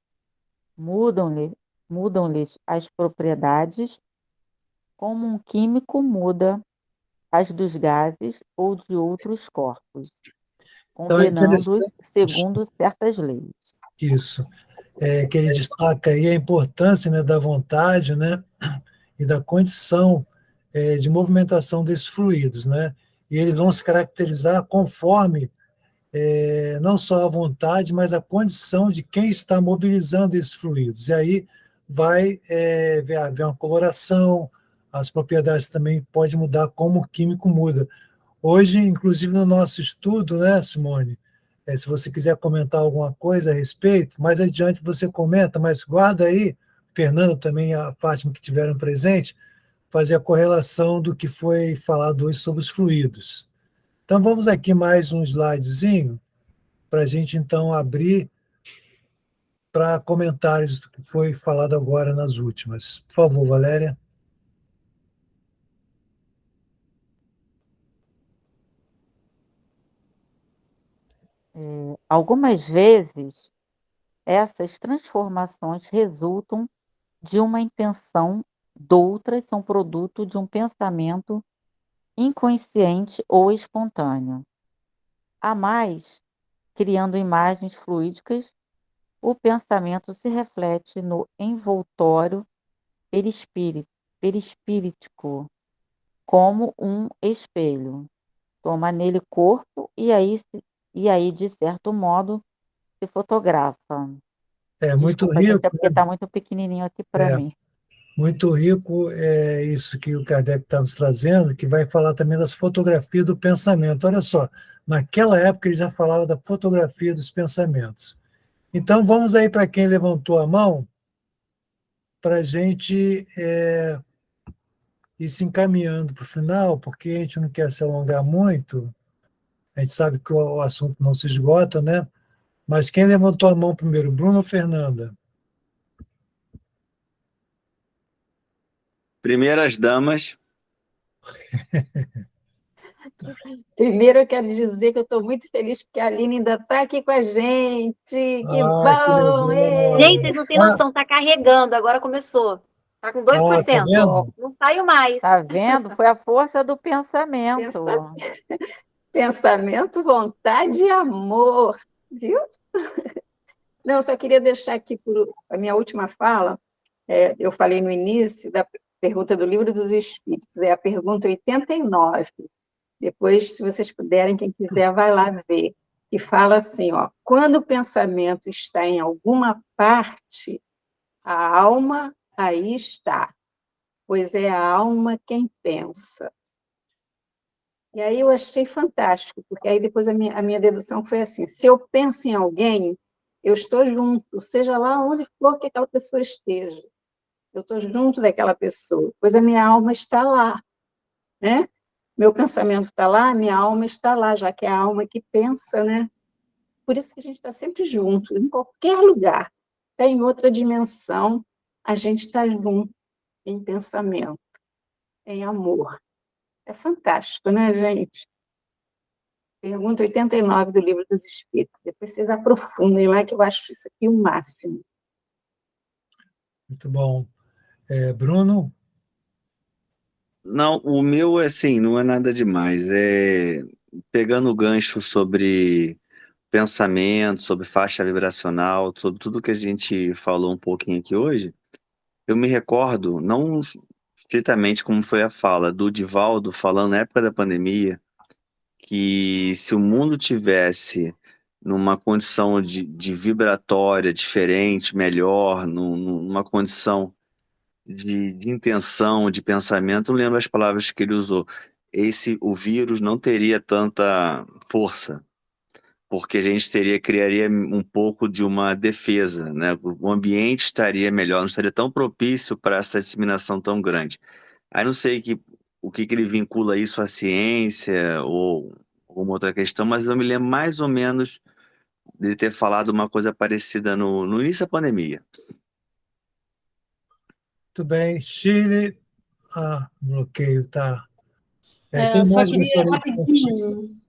S5: Mudam-lhes as propriedades, como um químico muda as dos gases ou de outros corpos,
S1: Então é
S5: combinando-os
S1: interessante
S5: segundo certas leis.
S1: isso. Que ele destaca aí a importância, né, da vontade, né, e da condição de movimentação desses fluidos, né? E eles vão se caracterizar conforme não só a vontade, mas a condição de quem está mobilizando esses fluidos. E aí vai haver uma coloração, as propriedades também podem mudar como o químico muda. Hoje, inclusive no nosso estudo, né, Simone? Se você quiser comentar alguma coisa a respeito, mais adiante você comenta, mas guarda aí, Fernando também, a Fátima que tiveram presente, fazer a correlação do que foi falado hoje sobre os fluidos. Então vamos aqui mais um slidezinho para a gente então abrir para comentários do que foi falado agora nas últimas. Por favor, Valéria.
S5: Algumas vezes, essas transformações resultam de uma intenção, outras são produto de um pensamento inconsciente ou espontâneo. A mais, criando imagens fluídicas, o pensamento se reflete no envoltório perispíritico, como um espelho. Toma nele corpo e aí, de certo modo, se fotografa.
S1: É muito
S5: Desculpa, gente, é
S1: rico,
S5: porque está muito pequenininho aqui para
S1: é
S5: mim.
S1: muito rico é isso que o Kardec está nos trazendo, que vai falar também das fotografias do pensamento. Olha só, naquela época ele já falava da fotografia dos pensamentos. Então vamos aí para quem levantou a mão, para a gente ir se encaminhando para o final, porque a gente não quer se alongar muito, a gente sabe que o assunto não se esgota, né? Mas quem levantou a mão primeiro, Bruno ou Fernanda?
S4: Primeiras damas.
S7: Primeiro, eu quero dizer que eu estou muito feliz porque a Aline ainda está aqui com a gente. Que
S1: Que
S7: bom!
S3: Gente,
S1: legal.
S3: vocês não têm noção, tá carregando, agora começou. Tá com
S1: Tá
S3: 2%, ó.
S1: vendo?
S3: Não saiu mais.
S5: Tá vendo? Foi a força do pensamento.
S7: Pensamento, vontade e amor, viu? Não, só queria deixar aqui por a minha última fala. Eu falei no início da pergunta do Livro dos Espíritos, é a pergunta 89. Depois, se vocês puderem, quem quiser, vai lá ver. Que fala assim, ó, quando o pensamento está em alguma parte, a alma aí está, pois é a alma quem pensa. E aí eu achei fantástico, porque aí depois a minha dedução foi assim, se eu penso em alguém, eu estou junto, seja lá onde for que aquela pessoa esteja. Eu estou junto daquela pessoa, pois a minha alma está lá, né? Meu pensamento está lá, minha alma está lá, já que é a alma que pensa, né? Por isso que a gente está sempre junto, em qualquer lugar, até em outra dimensão, a gente está junto, em pensamento, em amor. É fantástico, né, gente? Pergunta 89 do Livro dos Espíritos. Depois vocês aprofundem lá, que eu acho isso aqui o máximo.
S1: Muito bom. Bruno?
S4: Não, o meu, assim, não é nada demais. Pegando o gancho sobre pensamento, sobre faixa vibracional, sobre tudo que a gente falou um pouquinho aqui hoje, eu me recordo, não estritamente como foi a fala do Divaldo falando na época da pandemia, que se o mundo tivesse numa condição de vibratória diferente, melhor, numa condição de intenção, de pensamento, não lembro as palavras que ele usou. O vírus não teria tanta força, porque a gente criaria um pouco de uma defesa, né? O ambiente estaria melhor, não estaria tão propício para essa disseminação tão grande. Aí não sei o que ele vincula isso à ciência ou alguma outra questão, mas eu me lembro mais ou menos dele ter falado uma coisa parecida no início da pandemia.
S1: Muito bem. Chile. Bloqueio, tá.
S6: Eu
S1: Quem
S6: só
S1: mais
S6: queria
S1: gostaria de...
S6: rapidinho,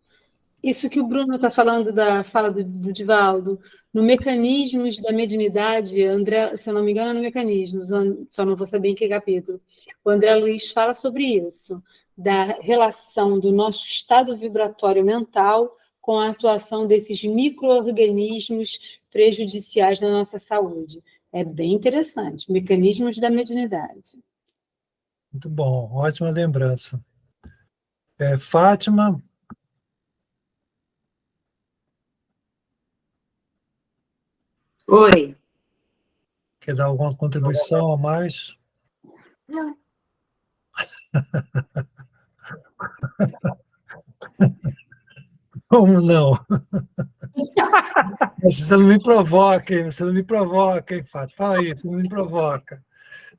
S6: isso que o Bruno está falando da fala do Divaldo, no Mecanismos da Mediunidade, André, se eu não me engano, é no Mecanismos, só não vou saber em que capítulo, o André Luiz fala sobre isso, da relação do nosso estado vibratório mental com a atuação desses micro-organismos prejudiciais na nossa saúde. É bem interessante, Mecanismos da Mediunidade.
S1: Muito bom, ótima lembrança. Fátima,
S8: Oi.
S1: quer dar alguma contribuição a mais?
S8: Não.
S1: Como não? Você não me provoca, hein? Você não me provoca, hein, Fátima? Fala aí, você não me provoca.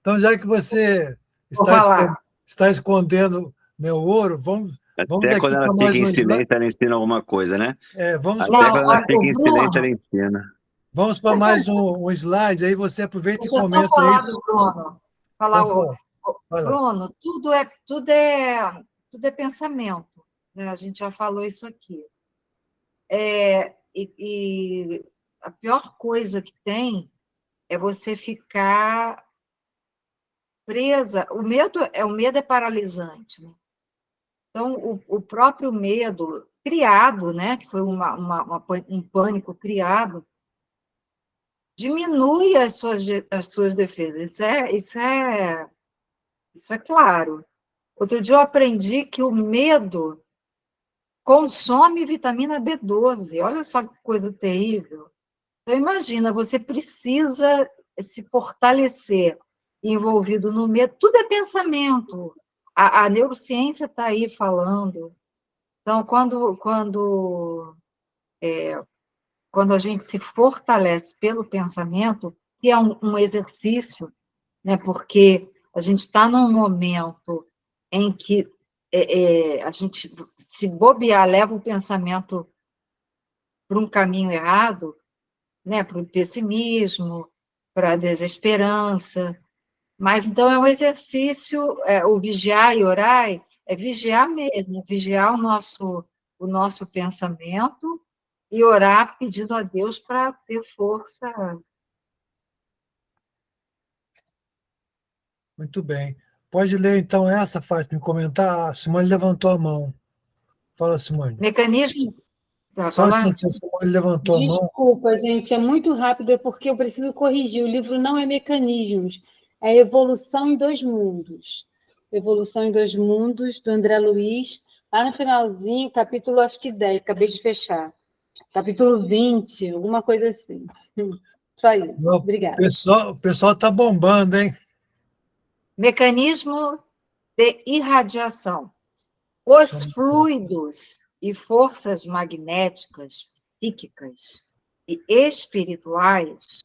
S1: Então, já que você
S8: Vou falar.
S1: está escondendo meu ouro, vamos
S4: Até
S1: aqui
S4: quando ela
S1: para
S4: fica
S1: mais
S4: em
S1: um slide.
S4: silêncio, ela ensina alguma coisa, né?
S1: Vamos
S4: Até
S8: Não,
S4: quando ela
S8: olha,
S4: fica
S8: o
S4: em silêncio, ela
S8: Bruno,
S4: ensina.
S1: Vamos para mais um slide, aí você aproveita e
S8: deixa eu só
S1: comenta
S8: falar
S1: isso.
S8: do Bruno.
S1: Então, vai lá.
S8: Bruno, tudo é pensamento, né? A gente já falou isso aqui. E a pior coisa que tem é você ficar presa. O medo é paralisante, né? Então, o próprio medo criado, né, que foi um pânico criado, diminui as suas defesas. Isso é claro. Outro dia eu aprendi que o medo consome vitamina B12. Olha só que coisa terrível. Então, imagina, você precisa se fortalecer envolvido no medo. Tudo é pensamento. A neurociência está aí falando. Então, quando a gente se fortalece pelo pensamento, que é um exercício, né, porque a gente está num momento em que a gente, se bobear, leva o pensamento para um caminho errado, né, para o pessimismo, para a desesperança. Mas, então, é um exercício, o vigiar e orar É vigiar mesmo, vigiar o nosso pensamento e orar pedindo a Deus para ter força.
S1: Muito bem. Pode ler, então, essa, Fátima, e comentar. A Simone levantou a mão. Fala, Simone.
S8: Mecanismo, você vai
S1: Só um
S8: falar?
S1: instante, a Simone levantou a mão.
S9: Desculpa, gente, é muito rápido, é porque eu preciso corrigir. O livro não é Mecanismos, é Evolução em Dois Mundos. Evolução em Dois Mundos, do André Luiz, lá no finalzinho, capítulo acho que 10, acabei de fechar. Capítulo 20, alguma coisa assim. Só isso.
S1: Não,
S9: Obrigada.
S1: o pessoal está bombando, hein?
S8: Mecanismo de irradiação. Os fluidos e forças magnéticas, psíquicas e espirituais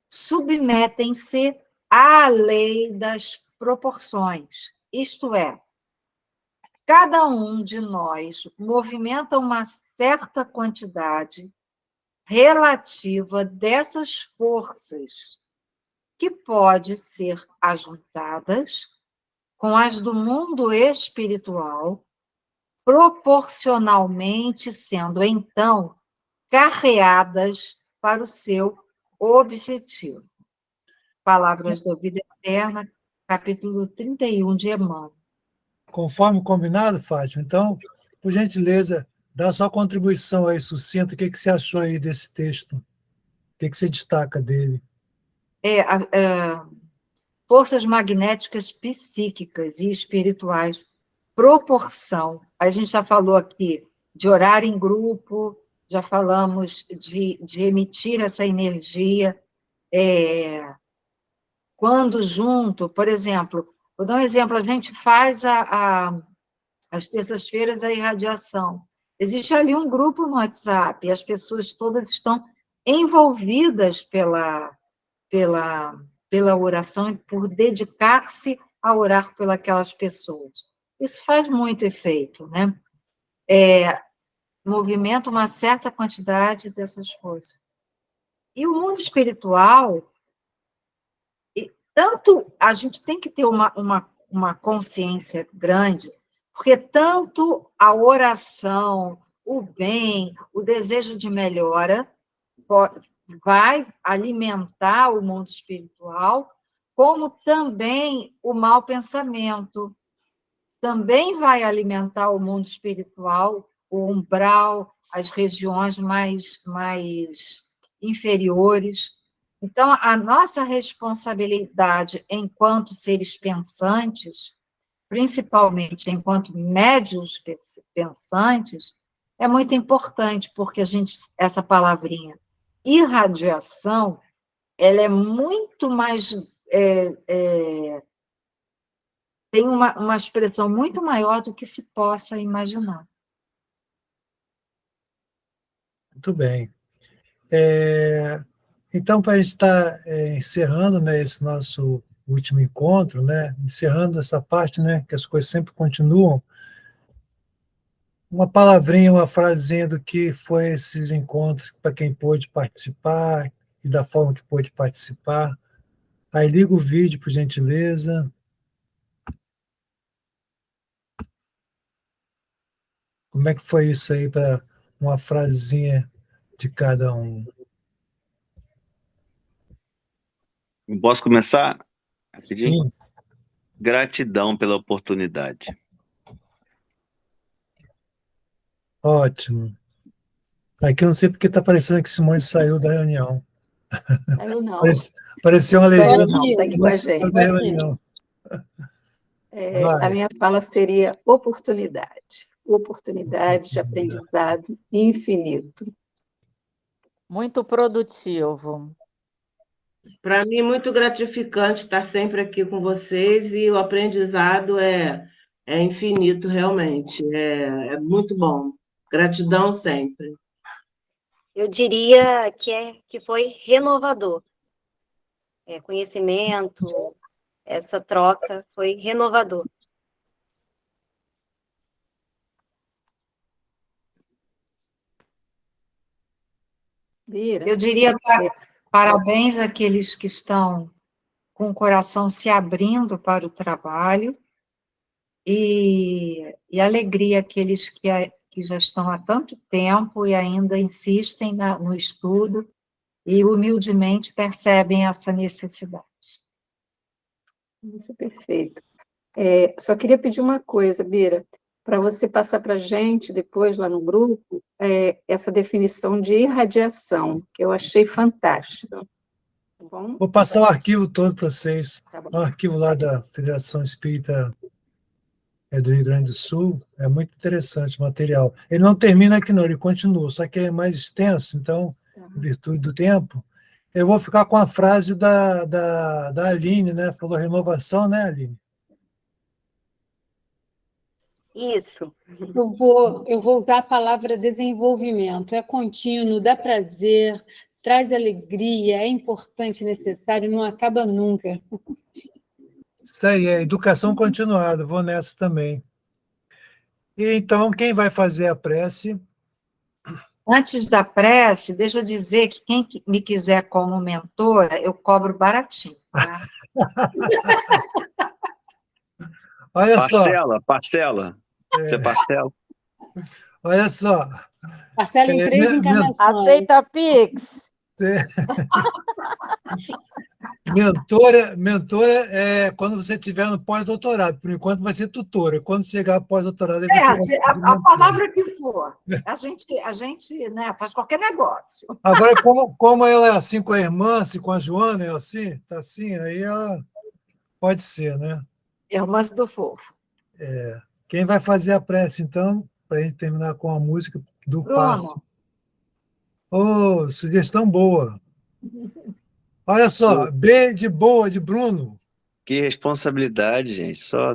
S8: submetem-se à lei das proporções, isto é, cada um de nós movimenta uma certa quantidade relativa dessas forças, que pode ser ajuntadas com as do mundo espiritual, proporcionalmente sendo, então, carreadas para o seu objetivo. Palavras da Vida Eterna, capítulo 31 de Emmanuel.
S1: Conforme combinado, Fátima. Então, por gentileza, dá sua contribuição aí sucinta. O que você achou aí desse texto? O que você destaca dele?
S8: Forças magnéticas psíquicas e espirituais, proporção. A gente já falou aqui de orar em grupo, já falamos de emitir essa energia. Quando junto, por exemplo, vou dar um exemplo, a gente faz às terças-feiras a irradiação. Existe ali um grupo no WhatsApp, e as pessoas todas estão envolvidas pela oração e por dedicar-se a orar pelas pessoas. Isso faz muito efeito, né? Movimenta uma certa quantidade dessas forças. E o mundo espiritual, tanto a gente tem que ter uma consciência grande, porque tanto a oração, o bem, o desejo de melhora, vai alimentar o mundo espiritual, como também o mau pensamento também vai alimentar o mundo espiritual, o umbral, as regiões mais inferiores. Então, a nossa responsabilidade enquanto seres pensantes, principalmente enquanto médiuns pensantes, é muito importante, porque essa palavrinha irradiação, ela é muito mais, tem uma expressão muito maior do que se possa imaginar.
S1: Muito bem. Então, para a gente estar encerrando, né, esse nosso último encontro, né, encerrando essa parte, né, que as coisas sempre continuam, uma palavrinha, uma frasezinha do que foi esses encontros para quem pôde participar e da forma que pôde participar. Aí liga o vídeo, por gentileza. Como é que foi isso aí para uma frasezinha de cada um?
S4: Posso começar rapidinho?
S1: Sim.
S4: Gratidão pela oportunidade.
S1: Ótimo. Aqui eu não sei porque está parecendo que Simone saiu da reunião.
S7: Eu não.
S1: Pareceu uma legenda.
S7: Não, está aqui com a gente.
S1: Da reunião.
S7: A minha fala seria oportunidade. Oportunidade de aprendizado infinito.
S5: Muito produtivo.
S2: Para mim, muito gratificante estar sempre aqui com vocês e o aprendizado é infinito, realmente. É muito bom. Gratidão sempre.
S3: Eu diria que foi renovador. Conhecimento, essa troca foi renovador.
S8: Eu diria parabéns àqueles que estão com o coração se abrindo para o trabalho e alegria àqueles que já estão há tanto tempo e ainda insistem no estudo e humildemente percebem essa necessidade.
S7: Isso é perfeito. Só queria pedir uma coisa, Bira, para você passar para a gente depois lá no grupo, essa definição de irradiação, que eu achei fantástica. Tá bom?
S1: Vou passar o arquivo todo para vocês.
S7: Tá bom.
S1: O arquivo lá da Federação Espírita do Rio Grande do Sul. É muito interessante o material. Ele não termina aqui, não, ele continua, só que é mais extenso, então, em virtude do tempo. Eu vou ficar com a frase da Aline, né? Falou renovação, né, Aline?
S3: Isso.
S9: Eu vou usar a palavra desenvolvimento. É contínuo, dá prazer, traz alegria, é importante, necessário, não acaba nunca.
S1: Isso aí, é educação continuada, vou nessa também. E então, quem vai fazer a prece?
S8: Antes da prece, deixa eu dizer que quem me quiser como mentora, eu cobro baratinho, tá?
S1: Olha só.
S4: Parcela. Você parcela?
S1: Olha só.
S9: Parcela em 3 encarnações.
S5: Aceita Pix.
S1: Mentora é quando você estiver no pós-doutorado. Por enquanto vai ser tutora. Quando chegar ao pós-doutorado,
S8: a palavra que for. A gente, né, faz qualquer negócio.
S1: Agora, como ela é assim com a irmã, assim com a Joana, é assim, tá assim, aí ela pode ser, né?
S8: Irmãs do Fofo.
S1: Quem vai fazer a prece, então, para a gente terminar com a música do
S8: Bruno.
S1: passe? Oh, sugestão boa. Olha só, B de boa, de Bruno.
S4: Que responsabilidade, gente. Só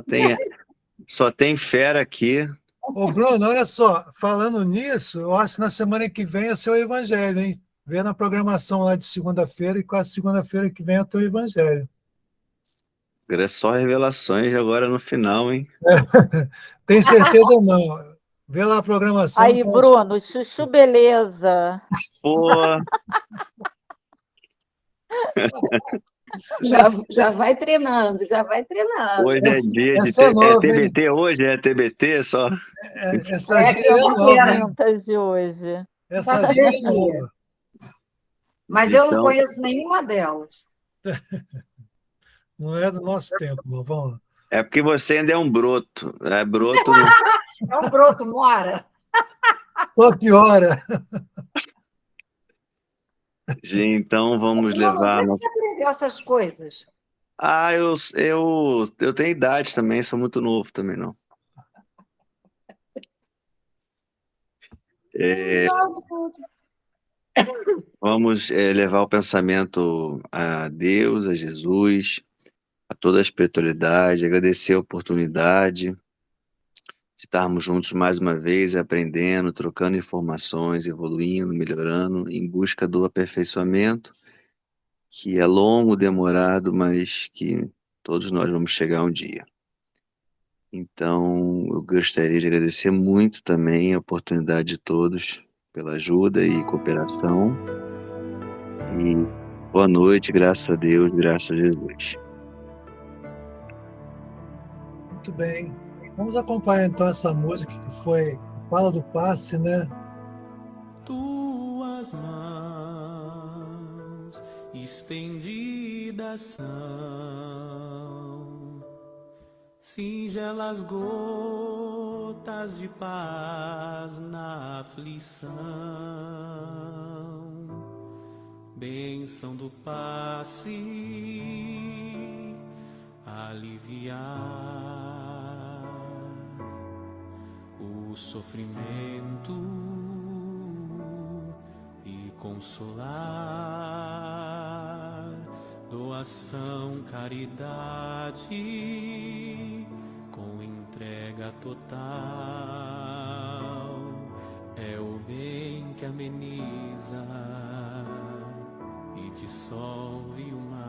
S4: tem fera aqui.
S1: Ô, Bruno, olha só, falando nisso, eu acho que na semana que vem é seu evangelho, hein? Vê na programação lá de segunda-feira e quase segunda-feira que vem é o teu evangelho.
S4: Só revelações agora no final, hein?
S1: Tem certeza ou não? Vê lá a programação.
S5: Aí, Bruno, chuchu beleza.
S4: Pô.
S7: Já vai treinando, já vai treinando.
S4: Hoje é dia de TBT hein? Hoje é TBT só.
S1: Essa gíria é nova.
S5: De hoje.
S1: Essa gíria é nova.
S8: Mas eu não conheço nenhuma delas.
S1: Não é do nosso tempo, não. Vamos lá.
S4: É porque você ainda é um broto. É broto.
S8: É um broto, mora.
S1: Só piora.
S4: Gente, então vamos levar.
S8: Onde você aprendeu essas coisas?
S4: Ah, eu tenho idade também, sou muito novo também, não. Vamos levar o pensamento a Deus, a Jesus, a toda a espiritualidade, agradecer a oportunidade de estarmos juntos mais uma vez, aprendendo, trocando informações, evoluindo, melhorando, em busca do aperfeiçoamento, que é longo, demorado, mas que todos nós vamos chegar um dia. Então, eu gostaria de agradecer muito também a oportunidade de todos pela ajuda e cooperação. E boa noite, graças a Deus, graças a Jesus.
S1: Muito bem. Vamos acompanhar então essa música que fala do passe, né?
S10: Tuas mãos estendidas são singelas gotas de paz na aflição, bênção do passe aliviar o sofrimento e consolar, doação, caridade com entrega total, é o bem que ameniza e dissolve o mal.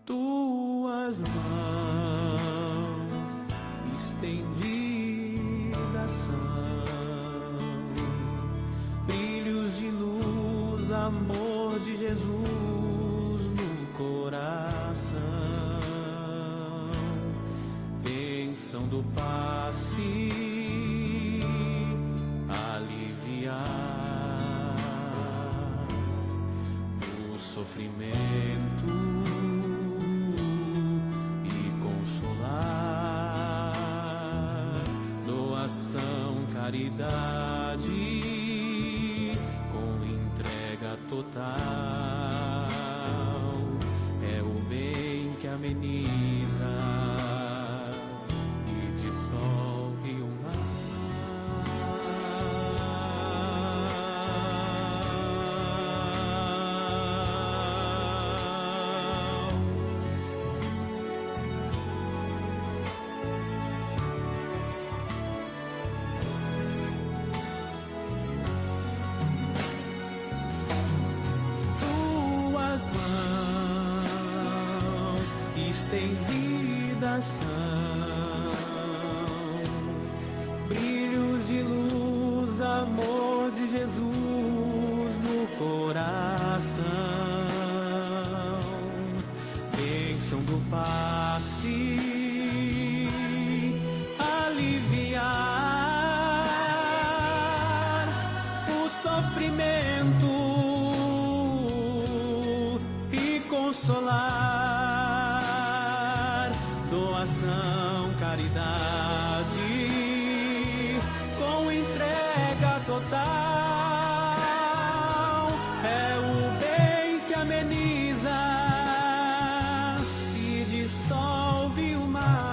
S10: Tuas mãos estendidas são brilhos de luz, amor de Jesus no coração, do passe aliviar o sofrimento e consolar, doação, caridade com entrega total, é o bem que ameniza e dissolve o mal. Tuas mãos estendidas são brilhos de luz, amor de Jesus no coração, bênção do passe aliviar o sofrimento e consolar, doação, caridade com entrega total, é o bem que ameniza e dissolve o mal.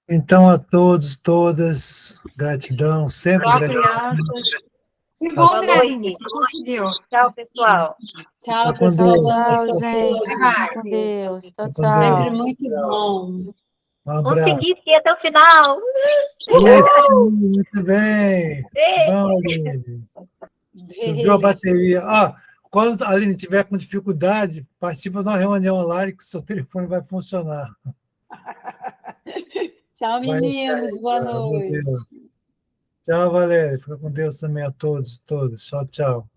S1: Então, a todos, todas, gratidão, sempre
S3: Tchau,
S1: gratidão.
S3: crianças.
S8: Que
S1: Boa
S8: bom,
S3: noite.
S8: Karine, você conseguiu.
S3: Tchau, pessoal.
S9: Tchau,
S1: Fica com
S9: pessoal.
S1: Deus.
S5: Tchau,
S9: Boa
S5: gente.
S9: noite.
S5: Fiquem com Deus. Tchau,
S1: Fica com
S5: tchau.
S1: Deus.
S9: Sempre muito bom.
S1: Um abraço.
S3: Consegui ir até o final.
S1: Isso, muito bem.
S3: Beijo.
S1: Vamos, Aline. Subiu a
S9: Beijo.
S1: bateria. Quando a Aline tiver com dificuldade, participa de uma reunião online que o seu telefone vai funcionar.
S9: Tchau,
S1: Vai,
S9: meninos. Boa
S1: meu
S9: noite.
S1: Deus. Tchau, Valéria. Fica com Deus também a todos, todas. Tchau, tchau.